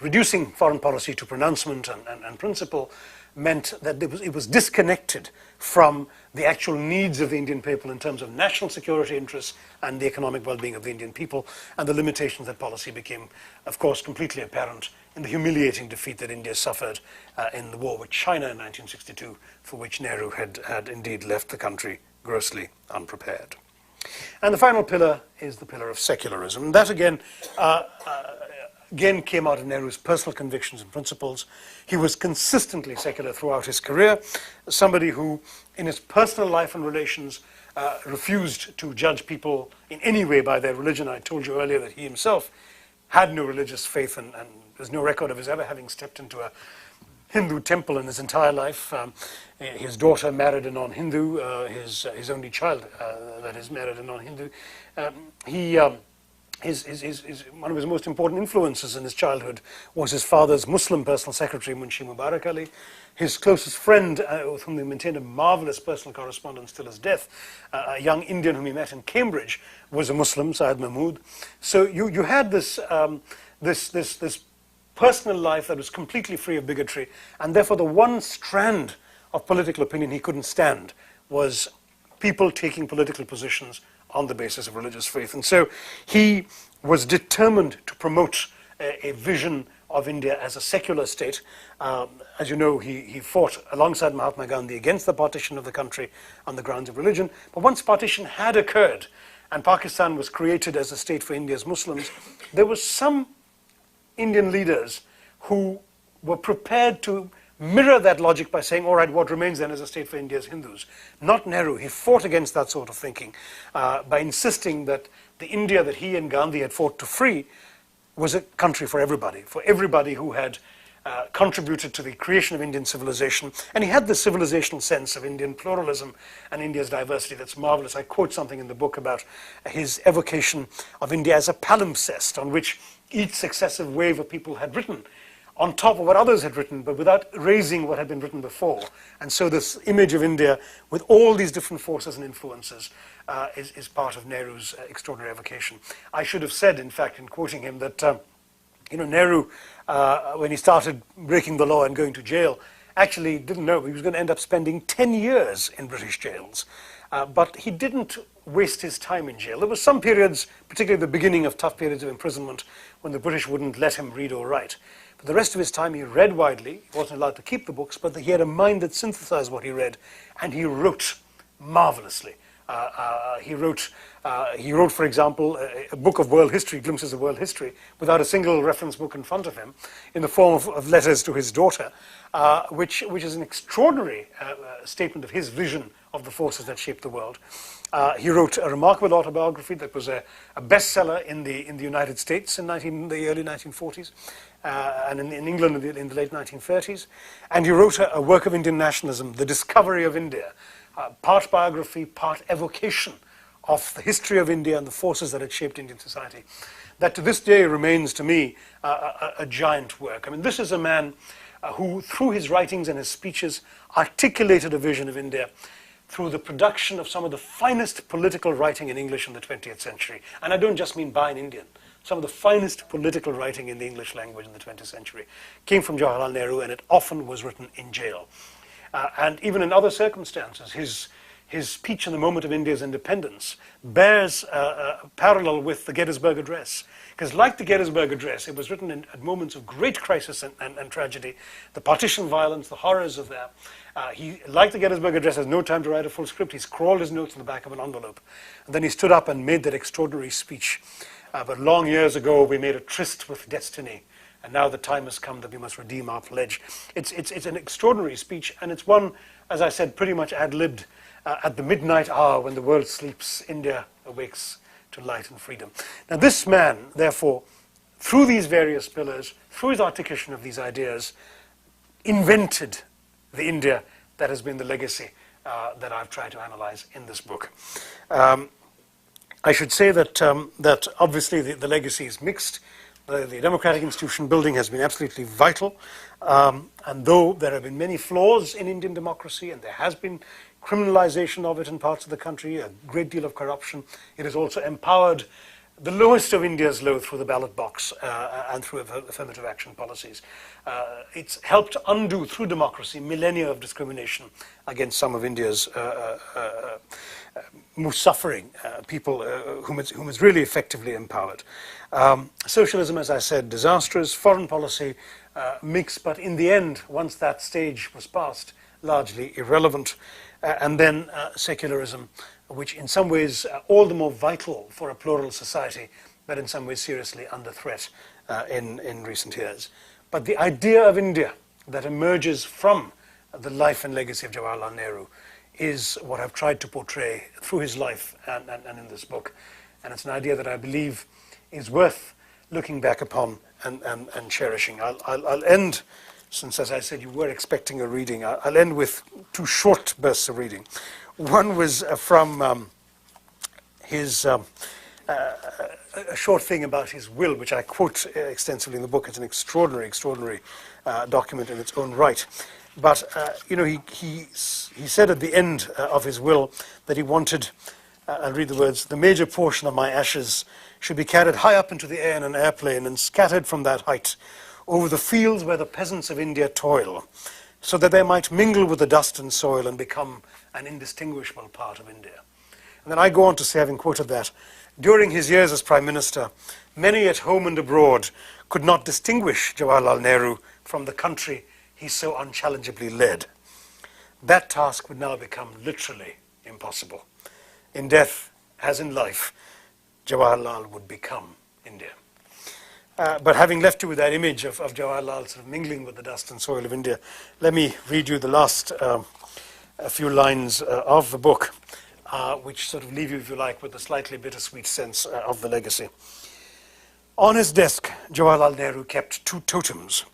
reducing foreign policy to pronouncement and principle meant that it was disconnected from the actual needs of the Indian people in terms of national security interests and the economic well-being of the Indian people, and the limitations that policy became, of course, completely apparent in the humiliating defeat that India suffered in the war with China in 1962, for which Nehru had indeed left the country grossly unprepared. And the final pillar is the pillar of secularism. And that, again came out of Nehru's personal convictions and principles. He was consistently secular throughout his career, somebody who, in his personal life and relations, refused to judge people in any way by their religion. I told you earlier that he himself had no religious faith, and there's no record of his ever having stepped into a Hindu temple in his entire life. His daughter married a non-Hindu, his only child, that is, married a non-Hindu. One of his most important influences in his childhood was his father's Muslim personal secretary, Munshi Mubarak Ali. His closest friend, with whom he maintained a marvelous personal correspondence till his death, a young Indian whom he met in Cambridge, was a Muslim, Syed Mahmud. So you had this personal life that was completely free of bigotry, and therefore the one strand of political opinion he couldn't stand was people taking political positions on the basis of religious faith. And so he was determined to promote a vision of India as a secular state. As you know, he fought alongside Mahatma Gandhi against the partition of the country on the grounds of religion. But once partition had occurred and Pakistan was created as a state for India's Muslims, there were some Indian leaders who were prepared to mirror that logic by saying, all right, what remains then is a state for India's Hindus. Not Nehru. He fought against that sort of thinking by insisting that the India that he and Gandhi had fought to free was a country for everybody who had contributed to the creation of Indian civilization. And he had this civilizational sense of Indian pluralism and India's diversity that's marvelous. I quote something in the book about his evocation of India as a palimpsest on which each successive wave of people had written on top of what others had written, but without raising what had been written before. And so this image of India with all these different forces and influences is part of Nehru's extraordinary evocation. I should have said, in fact, in quoting him, that Nehru, when he started breaking the law and going to jail, actually didn't know he was going to end up spending 10 years in British jails. But he didn't waste his time in jail. There were some periods, particularly the beginning of tough periods of imprisonment, when the British wouldn't let him read or write. For the rest of his time, he read widely. He wasn't allowed to keep the books, but he had a mind that synthesized what he read, and he wrote marvelously. He wrote, for example, a book of world history, glimpses of world history, without a single reference book in front of him, in the form of letters to his daughter, which is an extraordinary statement of his vision of the forces that shaped the world. He wrote a remarkable autobiography that was a bestseller in the United States in the early 1940s, and in England in the late 1930s. And he wrote a work of Indian nationalism, The Discovery of India, part biography, part evocation of the history of India and the forces that had shaped Indian society, that to this day remains to me a giant work. I mean, this is a man who, through his writings and his speeches, articulated a vision of India through the production of some of the finest political writing in English in the 20th century. And I don't just mean by an Indian. Some of the finest political writing in the English language in the 20th century came from Jawaharlal Nehru, and it often was written in jail. And even in other circumstances, his speech in the moment of India's independence bears a parallel with the Gettysburg Address. Because like the Gettysburg Address, it was written at moments of great crisis and tragedy, the partition violence, the horrors of that. He, like the Gettysburg Address, has no time to write a full script. He scrawled his notes on the back of an envelope. And then he stood up and made that extraordinary speech. But long years ago, we made a tryst with destiny. And now the time has come that we must redeem our pledge. It's an extraordinary speech, and it's one, as I said, pretty much ad-libbed. At the midnight hour when the world sleeps, India awakes to light and freedom. Now this man, therefore, through these various pillars, through his articulation of these ideas, invented the India that has been the legacy that I've tried to analyze in this book. I should say that, that obviously the legacy is mixed. The democratic institution building has been absolutely vital. And though there have been many flaws in Indian democracy, and there has been criminalization of it in parts of the country, a great deal of corruption, it has also empowered the lowest of India's low through the ballot box and through affirmative action policies. It's helped undo, through democracy, millennia of discrimination against some of India's most suffering people whom it's really effectively empowered. Socialism, as I said, disastrous. Foreign policy, mixed, but in the end, once that stage was passed, largely irrelevant. And then secularism, which in some ways all the more vital for a plural society, but in some ways seriously under threat in recent years. But the idea of India that emerges from the life and legacy of Jawaharlal Nehru is what I've tried to portray through his life and in this book. And it's an idea that I believe is worth looking back upon and cherishing. I'll end, since as I said you were expecting a reading, I'll end with two short bursts of reading. One was from his a short thing about his will, which I quote extensively in the book. It's an extraordinary document in its own right. But you know, he said at the end of his will that he wanted, I'll read the words, "The major portion of my ashes should be carried high up into the air in an airplane and scattered from that height over the fields where the peasants of India toil, so that they might mingle with the dust and soil and become an indistinguishable part of India." And then I go on to say, having quoted that, during his years as Prime Minister, many at home and abroad could not distinguish Jawaharlal Nehru from the country he so unchallengeably led. That task would now become literally impossible. In death, as in life, Jawaharlal would become India. But having left you with that image of Jawaharlal sort of mingling with the dust and soil of India, let me read you the last a few lines of the book, which sort of leave you, if you like, with a slightly bittersweet sense of the legacy. On his desk, Jawaharlal Nehru kept two totems,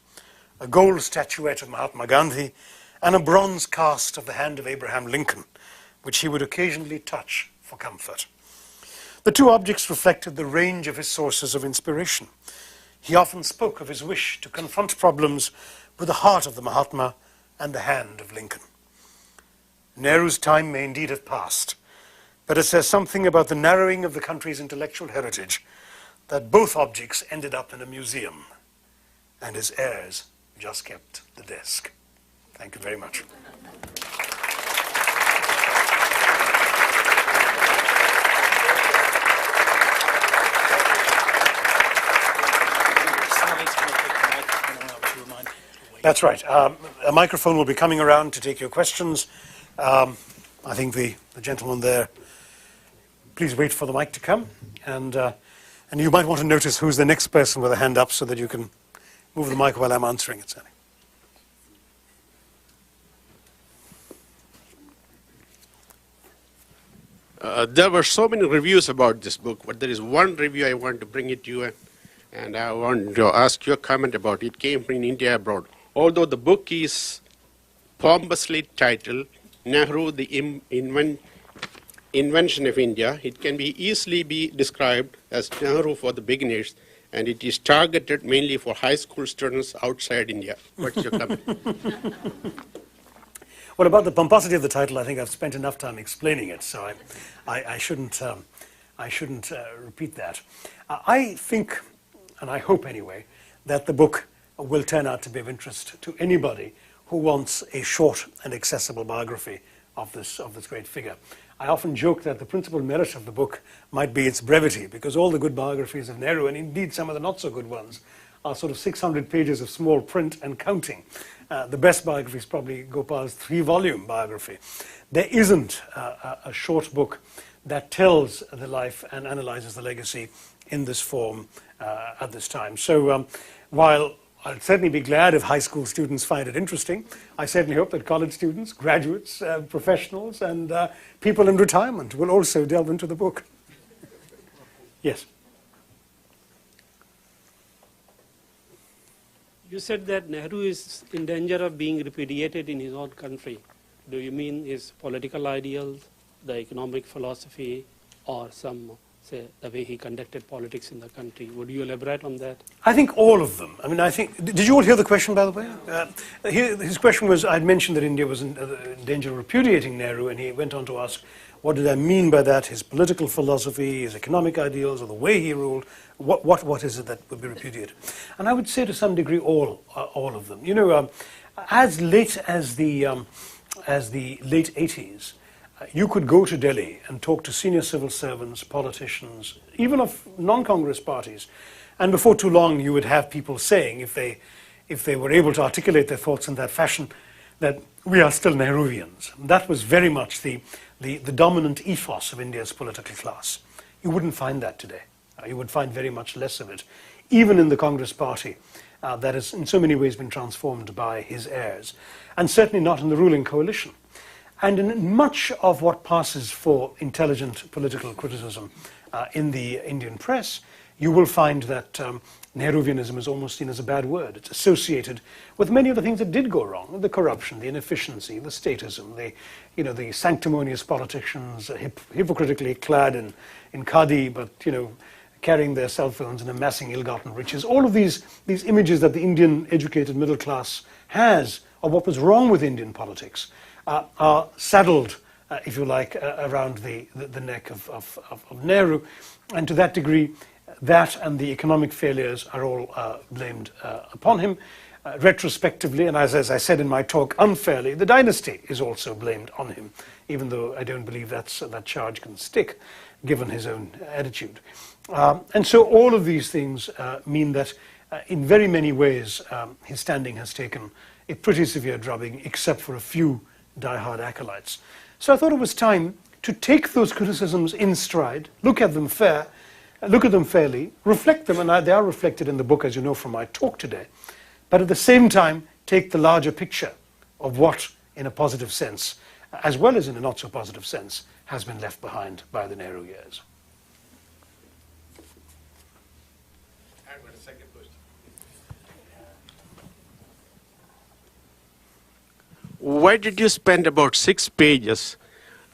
a gold statuette of Mahatma Gandhi and a bronze cast of the hand of Abraham Lincoln, which he would occasionally touch for comfort. The two objects reflected the range of his sources of inspiration. He often spoke of his wish to confront problems with the heart of the Mahatma and the hand of Lincoln. Nehru's time may indeed have passed, but it says something about the narrowing of the country's intellectual heritage that both objects ended up in a museum, and his heirs just kept the desk. Thank you very much. That's right. A microphone will be coming around to take your questions. I think the gentleman there, please wait for the mic to come. And you might want to notice who's the next person with a hand up so that you can move the mic while I'm answering it, Sally. There were so many reviews about this book, but there is one review I want to bring it to you, and I want to ask your comment about it. It came from India Abroad. Although the book is pompously titled Nehru, the Invention of India, it can easily be described as Nehru for the beginners, and it is targeted mainly for high school students outside India. What's your comment? Well, about the pomposity of the title, I think I've spent enough time explaining it, so I shouldn't repeat that. I think, and I hope anyway, that the book will turn out to be of interest to anybody who wants a short and accessible biography of this great figure. I often joke that the principal merit of the book might be its brevity, because all the good biographies of Nehru, and indeed some of the not so good ones, are sort of 600 pages of small print and counting. The best biographies probably Gopal's 3-volume biography. There isn't a short book that tells the life and analyzes the legacy in this form at this time. So while I'd certainly be glad if high school students find it interesting, I certainly hope that college students, graduates, professionals, and people in retirement will also delve into the book. Yes. You said that Nehru is in danger of being repudiated in his own country. Do you mean his political ideals, the economic philosophy, or some, say, the way he conducted politics in the country? Would you elaborate on that? I think all of them. I mean, I think, did you all hear the question, by the way? His question was, I'd mentioned that India was in danger of repudiating Nehru, and he went on to ask, what did I mean by that? His political philosophy, his economic ideals, or the way he ruled? What is it that would be repudiated? And I would say to some degree all of them. You know, as late as the late 80s, you could go to Delhi and talk to senior civil servants, politicians, even of non-Congress parties, and before too long you would have people saying, if they were able to articulate their thoughts in that fashion, that we are still Nehruvians. That was very much the dominant ethos of India's political class. You wouldn't find that today. You would find very much less of it, even in the Congress party that has in so many ways been transformed by his heirs, and certainly not in the ruling coalition. And in much of what passes for intelligent political criticism in the Indian press, you will find that Nehruvianism is almost seen as a bad word. It's associated with many of the things that did go wrong: the corruption, the inefficiency, the statism, the sanctimonious politicians, hypocritically clad in khadi, but carrying their cell phones and amassing ill-gotten riches. All of these images that the Indian educated middle class has of what was wrong with Indian politics are saddled, if you like, around the neck of Nehru, and to that degree, that and the economic failures are all blamed upon him. Retrospectively, and as I said in my talk, unfairly, the dynasty is also blamed on him, even though I don't believe that charge can stick, given his own attitude. And so all of these things mean that in very many ways his standing has taken a pretty severe drubbing, except for a few die-hard acolytes. So I thought it was time to take those criticisms in stride, look at them fairly, reflect them, and they are reflected in the book, as you know from my talk today, but at the same time take the larger picture of what, in a positive sense, as well as in a not so positive sense, has been left behind by the Nehru years. I've got a second question. Why did you spend about 6 pages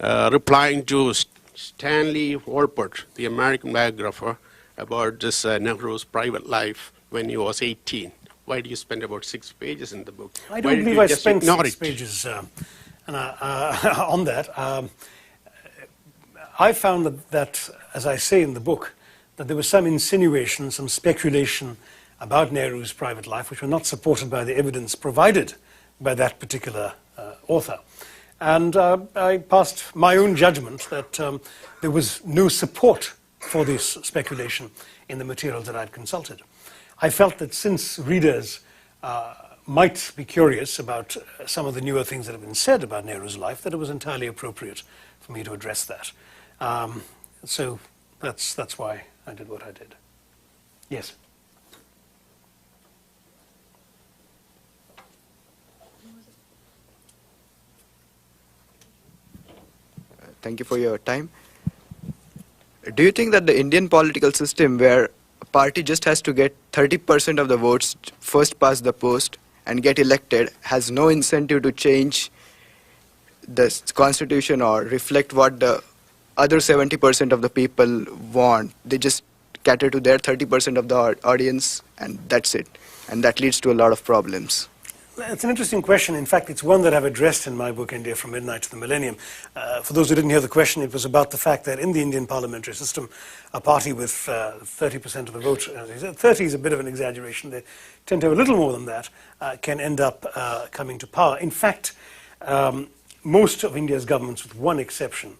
replying to Stanley Wolpert, the American biographer, about this Nehru's private life when he was 18? Why do you spend about 6 pages in the book? I don't believe I spent 6 pages on that. I found that, as I say in the book, that there was some insinuation, some speculation about Nehru's private life, which were not supported by the evidence provided by that particular author. And I passed my own judgment that there was no support for this speculation in the materials that I'd consulted. I felt that since readers might be curious about some of the newer things that have been said about Nehru's life, that it was entirely appropriate for me to address that. So that's why I did what I did. Yes? Thank you for your time. Do you think that the Indian political system, where a party just has to get 30% of the votes first past the post and get elected, has no incentive to change the constitution or reflect what the other 70% of the people want? They just cater to their 30% of the audience, and that's it. And that leads to a lot of problems. It's an interesting question. In fact, it's one that I've addressed in my book, India from Midnight to the Millennium. For those who didn't hear the question, it was about the fact that in the Indian parliamentary system, a party with 30% of the vote, 30 is a bit of an exaggeration, they tend to have a little more than that, can end up coming to power. In fact, most of India's governments, with one exception,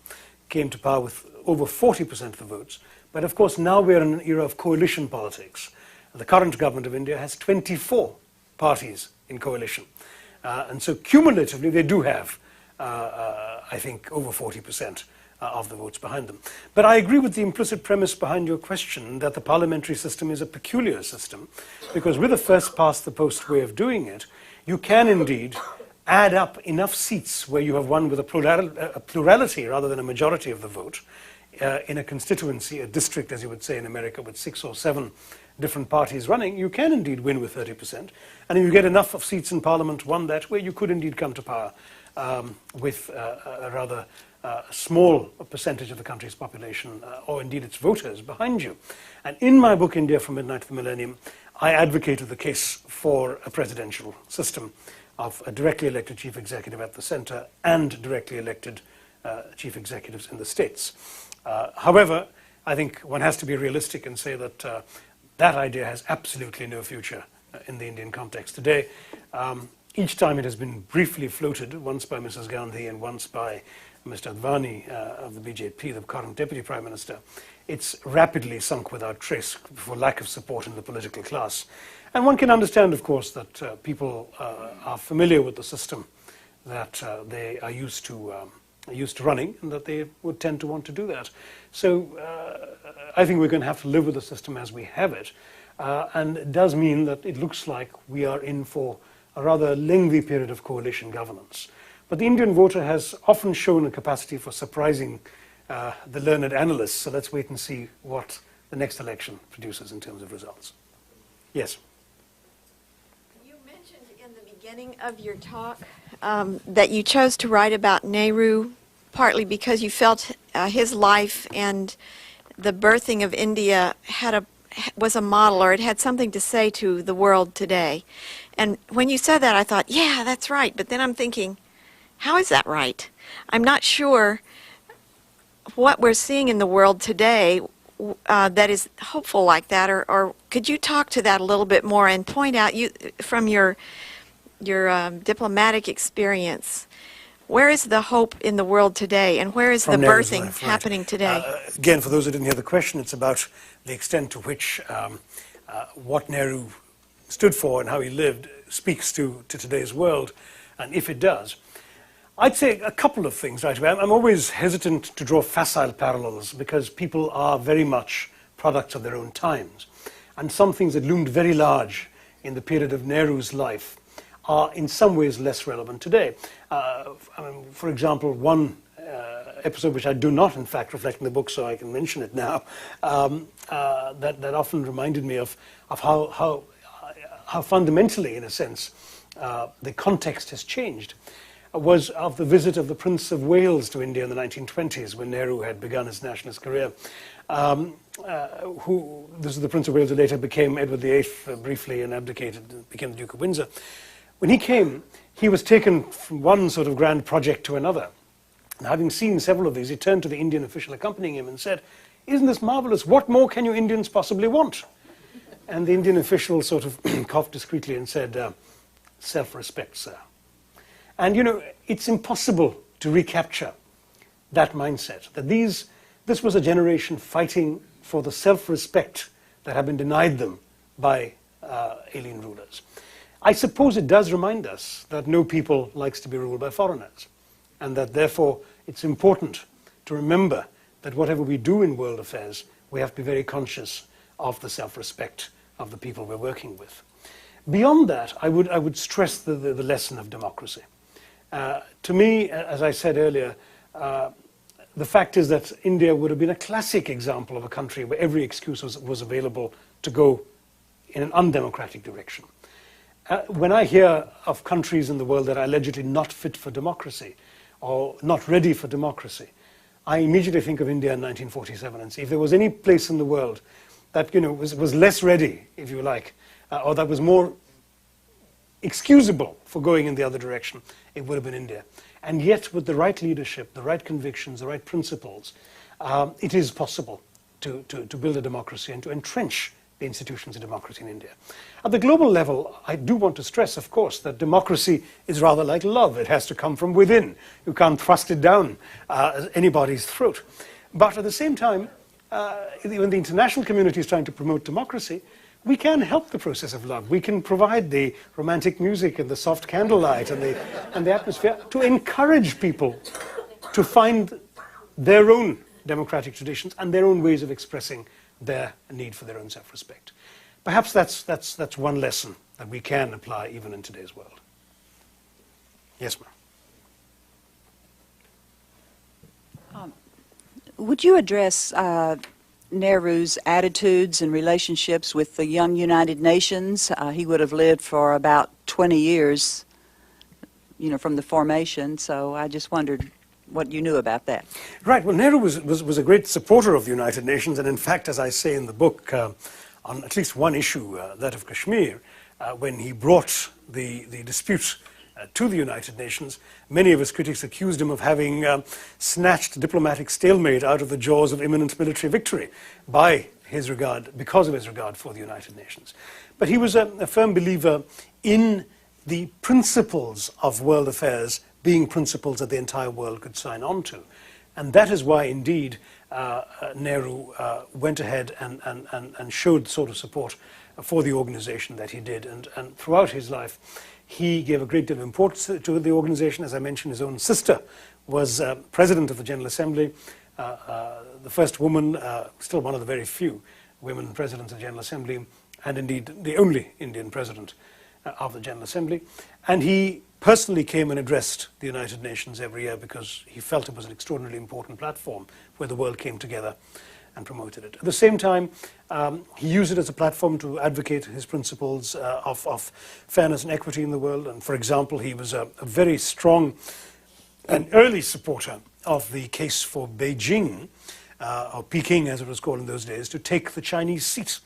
came to power with over 40% of the votes. But of course, now we're in an era of coalition politics. The current government of India has 24 parties in coalition. And so cumulatively, they do have, I think, over 40% of the votes behind them. But I agree with the implicit premise behind your question that the parliamentary system is a peculiar system, because with a first-past-the-post way of doing it, you can indeed add up enough seats where you have won with a plurality rather than a majority of the vote in a constituency, a district, as you would say in America, with 6 or 7 different parties running, you can indeed win with 30%. And if you get enough of seats in Parliament, won that way, you could indeed come to power with a rather small percentage of the country's population, or indeed its voters, behind you. And in my book, India from Midnight to the Millennium, I advocated the case for a presidential system of a directly elected chief executive at the center and directly elected chief executives in the states. However, I think one has to be realistic and say that that idea has absolutely no future in the Indian context today. Each time it has been briefly floated, once by Mrs. Gandhi and once by Mr. Advani of the BJP, the current Deputy Prime Minister, it's rapidly sunk without trace for lack of support in the political class. And one can understand, of course, that people are familiar with the system that they are used to running, and that they would tend to want to do that. So I think we're going to have to live with the system as we have it. And it does mean that it looks like we are in for a rather lengthy period of coalition governance. But the Indian voter has often shown a capacity for surprising the learned analysts. So let's wait and see what the next election produces in terms of results. Yes? You mentioned in the beginning of your talk that you chose to write about Nehru partly because you felt his life and the birthing of India was a model, or it had something to say to the world today. And when you said that, I thought, yeah, that's right. But then I'm thinking, how is that right? I'm not sure what we're seeing in the world today that is hopeful like that, or could you talk to that a little bit more and point out, from your diplomatic experience, where is the hope in the world today, and where is the birthing happening today? Again, for those who didn't hear the question, it's about the extent to which what Nehru stood for and how he lived speaks to today's world, and if it does. I'd say a couple of things right away. I'm always hesitant to draw facile parallels because people are very much products of their own times. And some things that loomed very large in the period of Nehru's life are in some ways less relevant today. For example, one episode which I do not in fact reflect in the book, so I can mention it now, that often reminded me of how fundamentally, in a sense, the context has changed, was of the visit of the Prince of Wales to India in the 1920s when Nehru had begun his nationalist career. This is the Prince of Wales who later became Edward VIII briefly and abdicated, became the Duke of Windsor. When he came, he was taken from one sort of grand project to another. And having seen several of these, he turned to the Indian official accompanying him and said, "Isn't this marvelous? What more can you Indians possibly want?" And the Indian official sort of coughed discreetly and said, "Self-respect, sir." And, you know, it's impossible to recapture that mindset, that this was a generation fighting for the self-respect that had been denied them by alien rulers. I suppose it does remind us that no people likes to be ruled by foreigners, and that therefore it's important to remember that whatever we do in world affairs, we have to be very conscious of the self-respect of the people we're working with. Beyond that, I would stress the lesson of democracy. To me, as I said earlier, the fact is that India would have been a classic example of a country where every excuse was available to go in an undemocratic direction. When I hear of countries in the world that are allegedly not fit for democracy or not ready for democracy, I immediately think of India in 1947 and see if there was any place in the world that, you know, was less ready, if you like, or that was more excusable for going in the other direction, it would have been India. And yet, with the right leadership, the right convictions, the right principles, it is possible to build a democracy and to entrench the institutions of democracy in India. At the global level, I do want to stress, of course, that democracy is rather like love. It has to come from within. You can't thrust it down anybody's throat. But at the same time, when the international community is trying to promote democracy, we can help the process of love. We can provide the romantic music and the soft candlelight and the atmosphere to encourage people to find their own democratic traditions and their own ways of expressing their need for their own self-respect. Perhaps that's one lesson that we can apply even in today's world. Yes, ma'am. Would you address Nehru's attitudes and relationships with the young United Nations? He would have lived for about 20 years, from the formation, so I just wondered what you knew about that. Right. Well, Nehru was a great supporter of the United Nations, and in fact, as I say in the book, on at least one issue, that of Kashmir, when he brought the dispute to the United Nations, many of his critics accused him of having snatched diplomatic stalemate out of the jaws of imminent military victory because of his regard for the United Nations. But he was a firm believer in the principles of world affairs being principles that the entire world could sign on to. And that is why, indeed, Nehru went ahead and showed the sort of support for the organization that he did. And throughout his life, he gave a great deal of importance to the organization. As I mentioned, his own sister was president of the General Assembly, the first woman, still one of the very few women presidents of the General Assembly, and indeed the only Indian president of the General Assembly. And he personally came and addressed the United Nations every year because he felt it was an extraordinarily important platform where the world came together and promoted it. At the same time, he used it as a platform to advocate his principles of fairness and equity in the world. And for example, he was a very strong and early supporter of the case for Beijing, or Peking as it was called in those days, to take the Chinese seat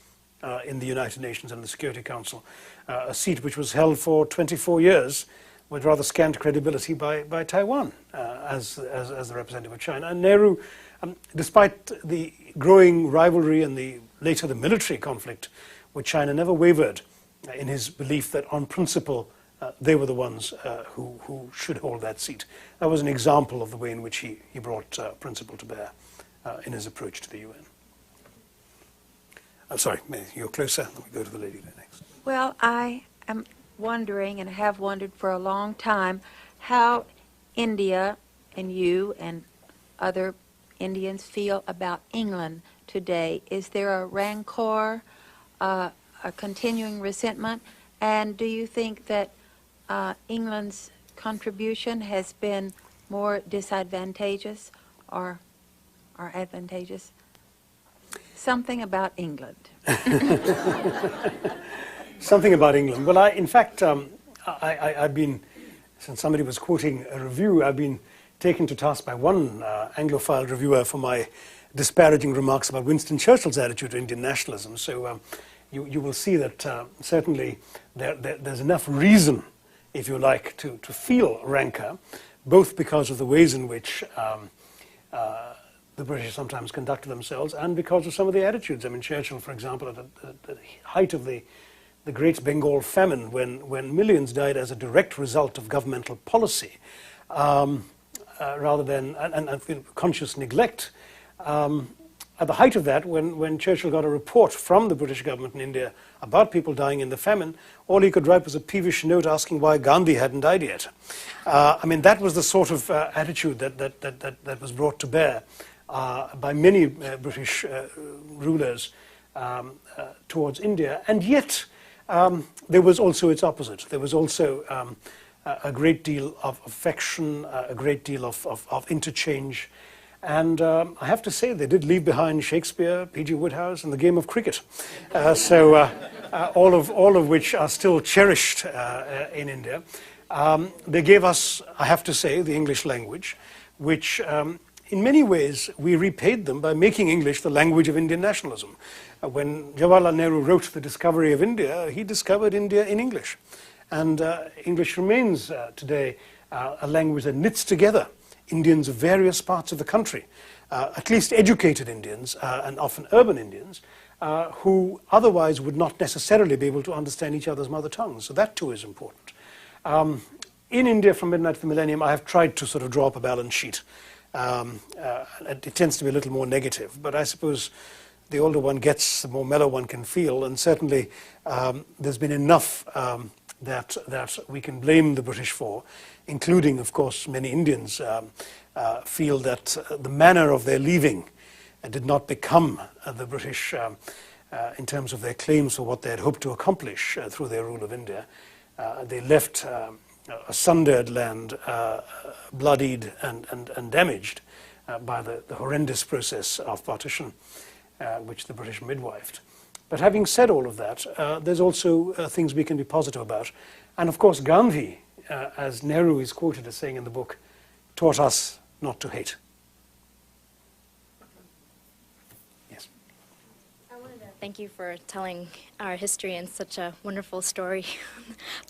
in the United Nations and the Security Council, a seat which was held for 24 years with rather scant credibility by Taiwan as the representative of China. And Nehru, despite the growing rivalry and later the military conflict with China, never wavered in his belief that on principle they were the ones who should hold that seat. That was an example of the way in which he brought principle to bear in his approach to the UN. I'm sorry, you're closer. Let me go to the lady there next. Well, I am wondering, and have wondered for a long time, how India and you and other Indians feel about England today. Is there a rancor, a continuing resentment? And do you think that England's contribution has been more disadvantageous or advantageous? Something about England. Something about England. Well, in fact, I've been, since somebody was quoting a review, I've been taken to task by one Anglophile reviewer for my disparaging remarks about Winston Churchill's attitude to Indian nationalism. So you will see that certainly there's enough reason, if you like, to feel rancor, both because of the ways in which the British sometimes conducted themselves and because of some of the attitudes. I mean, Churchill, for example, at the height of the Great Bengal famine, when millions died as a direct result of governmental policy, rather than conscious neglect. At the height of that, when Churchill got a report from the British government in India about people dying in the famine, all he could write was a peevish note asking why Gandhi hadn't died yet. I mean, that was the sort of attitude that was brought to bear by many British rulers towards India. And yet, there was also its opposite. There was also a great deal of affection, a great deal of interchange. And I have to say, they did leave behind Shakespeare, P.G. Wodehouse, and the game of cricket. All of which are still cherished in India. They gave us, I have to say, the English language, which in many ways we repaid them by making English the language of Indian nationalism. When Jawaharlal Nehru wrote The Discovery of India, he discovered India in English. And English remains today a language that knits together Indians of various parts of the country, at least educated Indians and often urban Indians, who otherwise would not necessarily be able to understand each other's mother tongues. So that too is important. In India from midnight to the millennium, I have tried to sort of draw up a balance sheet. It tends to be a little more negative, but I suppose the older one gets, the more mellow one can feel, and certainly there's been enough that we can blame the British for, including, of course, many Indians feel that the manner of their leaving did not become the British in terms of their claims for what they had hoped to accomplish through their rule of India. They left a sundered land, bloodied and damaged, by the horrendous process of partition, which the British midwifed. But having said all of that, there's also things we can be positive about. And of course, Gandhi, as Nehru is quoted as saying in the book, taught us not to hate. Yes. I wanted to thank you for telling our history in such a wonderful story.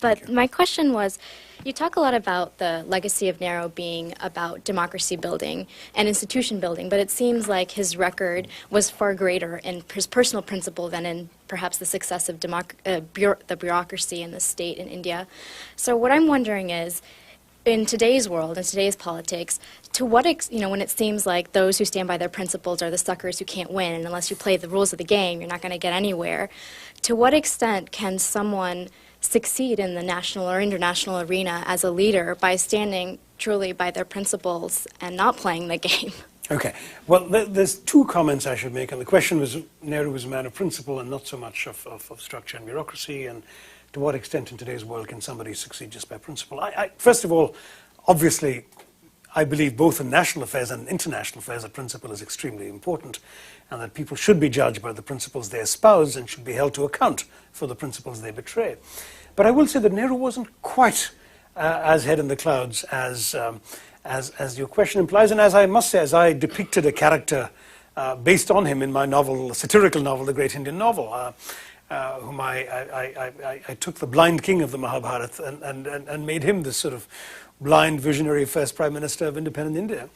But my question was, you talk a lot about the legacy of Nehru being about democracy building and institution building, but it seems like his record was far greater in his personal principle than in perhaps the success of the bureaucracy in the state in India. So what I'm wondering is, in today's world, in today's politics, to what when it seems like those who stand by their principles are the suckers who can't win, and unless you play the rules of the game, you're not going to get anywhere, to what extent can someone succeed in the national or international arena as a leader by standing truly by their principles and not playing the game? Okay. Well, there's two comments I should make. And the question was, Nehru was a man of principle and not so much of structure and bureaucracy, and to what extent in today's world can somebody succeed just by principle? First of all, obviously, I believe both in national affairs and international affairs that principle is extremely important, and that people should be judged by the principles they espouse and should be held to account for the principles they betray. But I will say that Nehru wasn't quite as head in the clouds as your question implies, and as I must say, as I depicted a character based on him in my novel, satirical novel, The Great Indian Novel, whom I took the blind king of the Mahabharata and made him this sort of blind visionary first prime minister of independent India,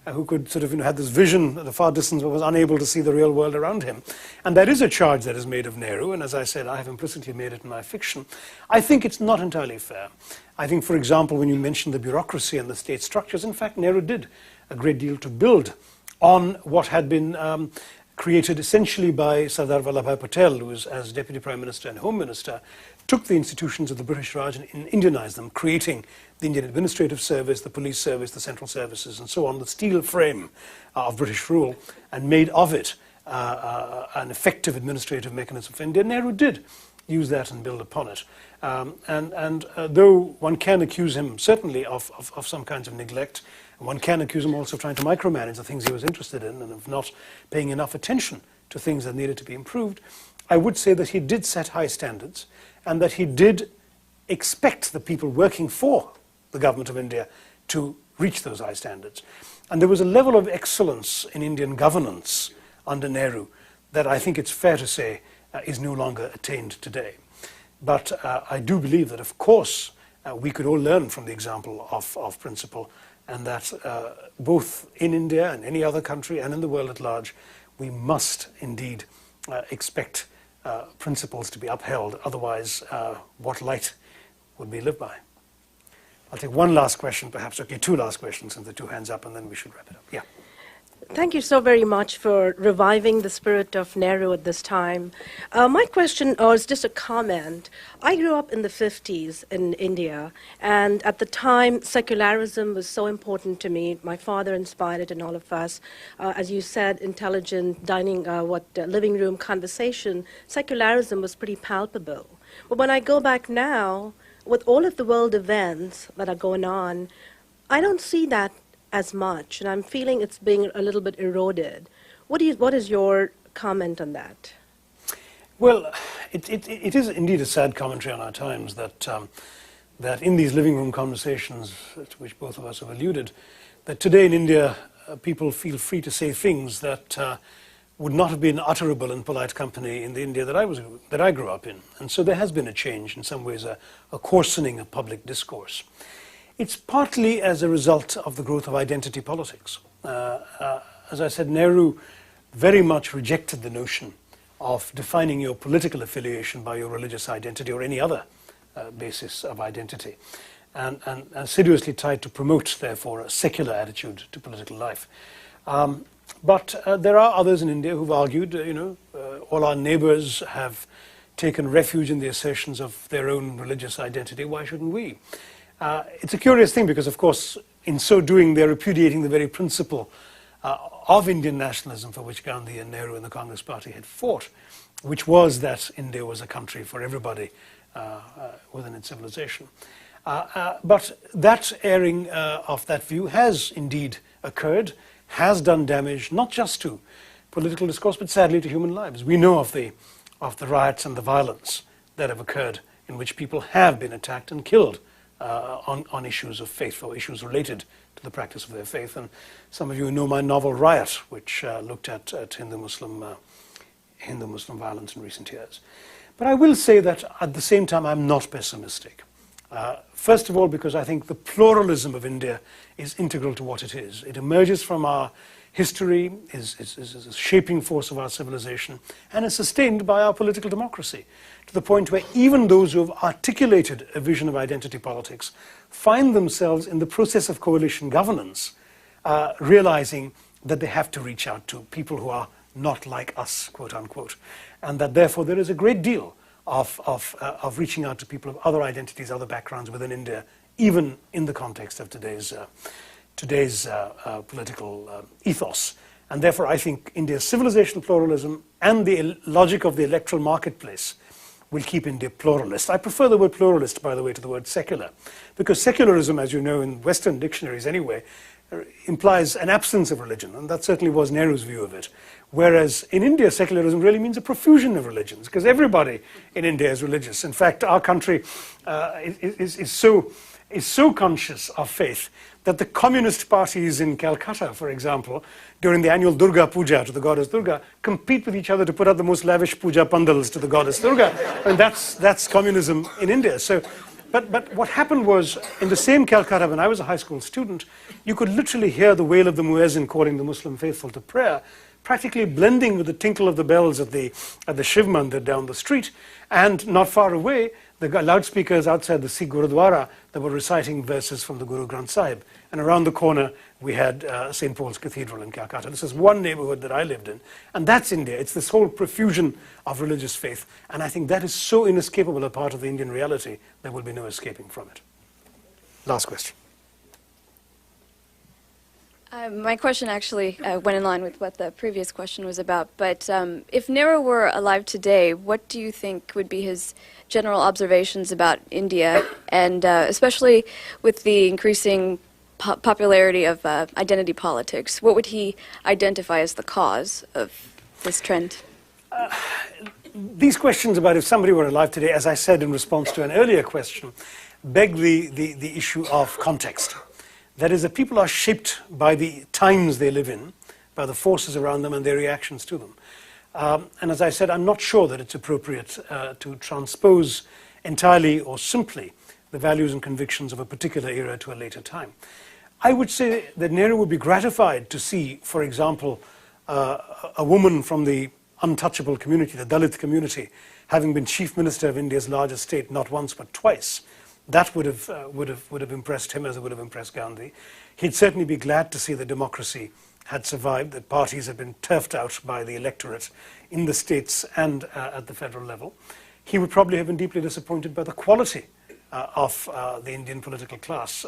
who could sort of had this vision at the far distance but was unable to see the real world around him. And that is a charge that is made of Nehru, and as I said, I have implicitly made it in my fiction. I think it's not entirely fair. I think, for example, when you mention the bureaucracy and the state structures, in fact, Nehru did a great deal to build on what had been created essentially by Sardar Vallabhbhai Patel, who was, as Deputy Prime Minister and Home Minister, took the institutions of the British Raj and Indianized them, creating the Indian Administrative Service, the Police Service, the Central Services, and so on, the steel frame of British rule, and made of it an effective administrative mechanism for India. Nehru did use that and build upon it. Though one can accuse him, certainly, of some kinds of neglect, one can accuse him also of trying to micromanage the things he was interested in and of not paying enough attention to things that needed to be improved, I would say that he did set high standards and that he did expect the people working for the government of India to reach those high standards. And there was a level of excellence in Indian governance under Nehru that I think it's fair to say is no longer attained today. But I do believe that, of course, we could all learn from the example of principle, and that both in India and any other country and in the world at large, we must indeed expect principles to be upheld. Otherwise, what light would we live by? I'll take one last question, perhaps. Okay, two last questions, and the two hands up, and then we should wrap it up. Yeah. Thank you so very much for reviving the spirit of Nehru at this time. My question is just a comment. I grew up in the 50s in India, and at the time, secularism was so important to me. My father inspired it in all of us. As you said, intelligent dining, living room conversation, secularism was pretty palpable. But when I go back now, with all of the world events that are going on, I don't see that as much, and I'm feeling it's being a little bit eroded. What is your comment on that? Well, it is indeed a sad commentary on our times that that in these living room conversations, to which both of us have alluded, that today in India people feel free to say things that would not have been utterable in polite company in the India that I grew up in. And so there has been a change, in some ways a coarsening of public discourse. It's partly as a result of the growth of identity politics. As I said, Nehru very much rejected the notion of defining your political affiliation by your religious identity or any other basis of identity, and assiduously tried to promote, therefore, a secular attitude to political life. But there are others in India who've argued, all our neighbors have taken refuge in the assertions of their own religious identity. Why shouldn't we? It's a curious thing because, of course, in so doing, they're repudiating the very principle of Indian nationalism for which Gandhi and Nehru and the Congress Party had fought, which was that India was a country for everybody within its civilization. But that airing of that view has indeed occurred, has done damage not just to political discourse, but sadly to human lives. We know of the riots and the violence that have occurred in which people have been attacked and killed on issues of faith or issues related to the practice of their faith. And some of you know my novel Riot, which looked at Hindu-Muslim violence in recent years. But I will say that at the same time I'm not pessimistic. First of all, because I think the pluralism of India is integral to what it is. It emerges from our history, is a shaping force of our civilization, and is sustained by our political democracy, to the point where even those who have articulated a vision of identity politics find themselves in the process of coalition governance, realizing that they have to reach out to people who are not like us, quote unquote, and that therefore there is a great deal of reaching out to people of other identities, other backgrounds within India, even in the context of today's political ethos. And therefore I think India's civilization pluralism and the logic of the electoral marketplace will keep India pluralist. I prefer the word pluralist, by the way, to the word secular, because secularism, as you know, in Western dictionaries anyway, implies an absence of religion, and that certainly was Nehru's view of it. Whereas in India, secularism really means a profusion of religions, because everybody in India is religious. In fact, our country is so conscious of faith that the communist parties in Calcutta, for example, during the annual Durga Puja to the goddess Durga, compete with each other to put out the most lavish puja pandals to the goddess Durga. And that's communism in India. So, but what happened was, in the same Calcutta, when I was a high school student, you could literally hear the wail of the muezzin calling the Muslim faithful to prayer, practically blending with the tinkle of the bells at the Shiv Mandir down the street. And not far away, the loudspeakers outside the Sikh Gurudwara that were reciting verses from the Guru Granth Sahib. And around the corner, we had St. Paul's Cathedral in Calcutta. This is one neighborhood that I lived in. And that's India. It's this whole profusion of religious faith. And I think that is so inescapable a part of the Indian reality, there will be no escaping from it. Last question. My question actually went in line with what the previous question was about, but if Nehru were alive today, what do you think would be his general observations about India, and especially with the increasing popularity of identity politics? What would he identify as the cause of this trend? These questions about if somebody were alive today, as I said in response to an earlier question, beg the issue of context. That is, that people are shaped by the times they live in, by the forces around them and their reactions to them. And as I said, I'm not sure that it's appropriate to transpose entirely or simply the values and convictions of a particular era to a later time. I would say that Nehru would be gratified to see, for example, a woman from the untouchable community, the Dalit community, having been chief minister of India's largest state not once but twice. That would have impressed him as it would have impressed Gandhi. He'd certainly be glad to see that democracy had survived, that parties had been turfed out by the electorate in the states and at the federal level. He would probably have been deeply disappointed by the quality of the Indian political class.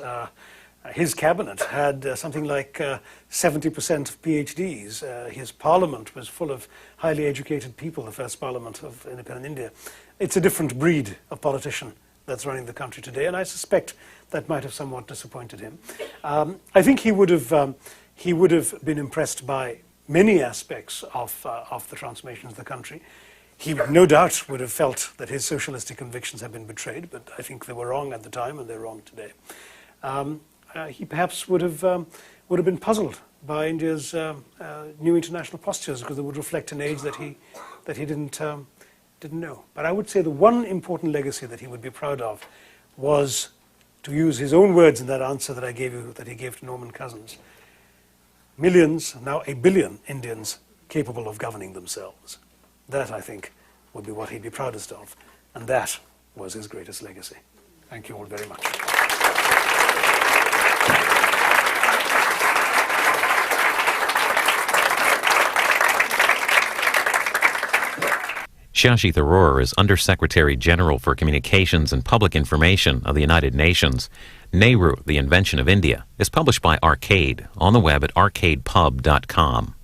His cabinet had something like 70% of PhDs. His parliament was full of highly educated people, the first parliament of independent India. It's a different breed of politician that's running the country today, and I suspect that might have somewhat disappointed him. I think he would have been impressed by many aspects of the transformation of the country. He no doubt would have felt that his socialistic convictions had been betrayed, but I think they were wrong at the time and they're wrong today. He perhaps would have been puzzled by India's new international postures, because they would reflect an age that he didn't know. But I would say the one important legacy that he would be proud of was, to use his own words in that answer that I gave you, that he gave to Norman Cousins, millions, now 1 billion Indians capable of governing themselves. That, I think, would be what he'd be proudest of. And that was his greatest legacy. Thank you all very much. Shashi Tharoor is Undersecretary General for Communications and Public Information of the United Nations. Nehru, The Invention of India, is published by Arcade on the web at arcadepub.com.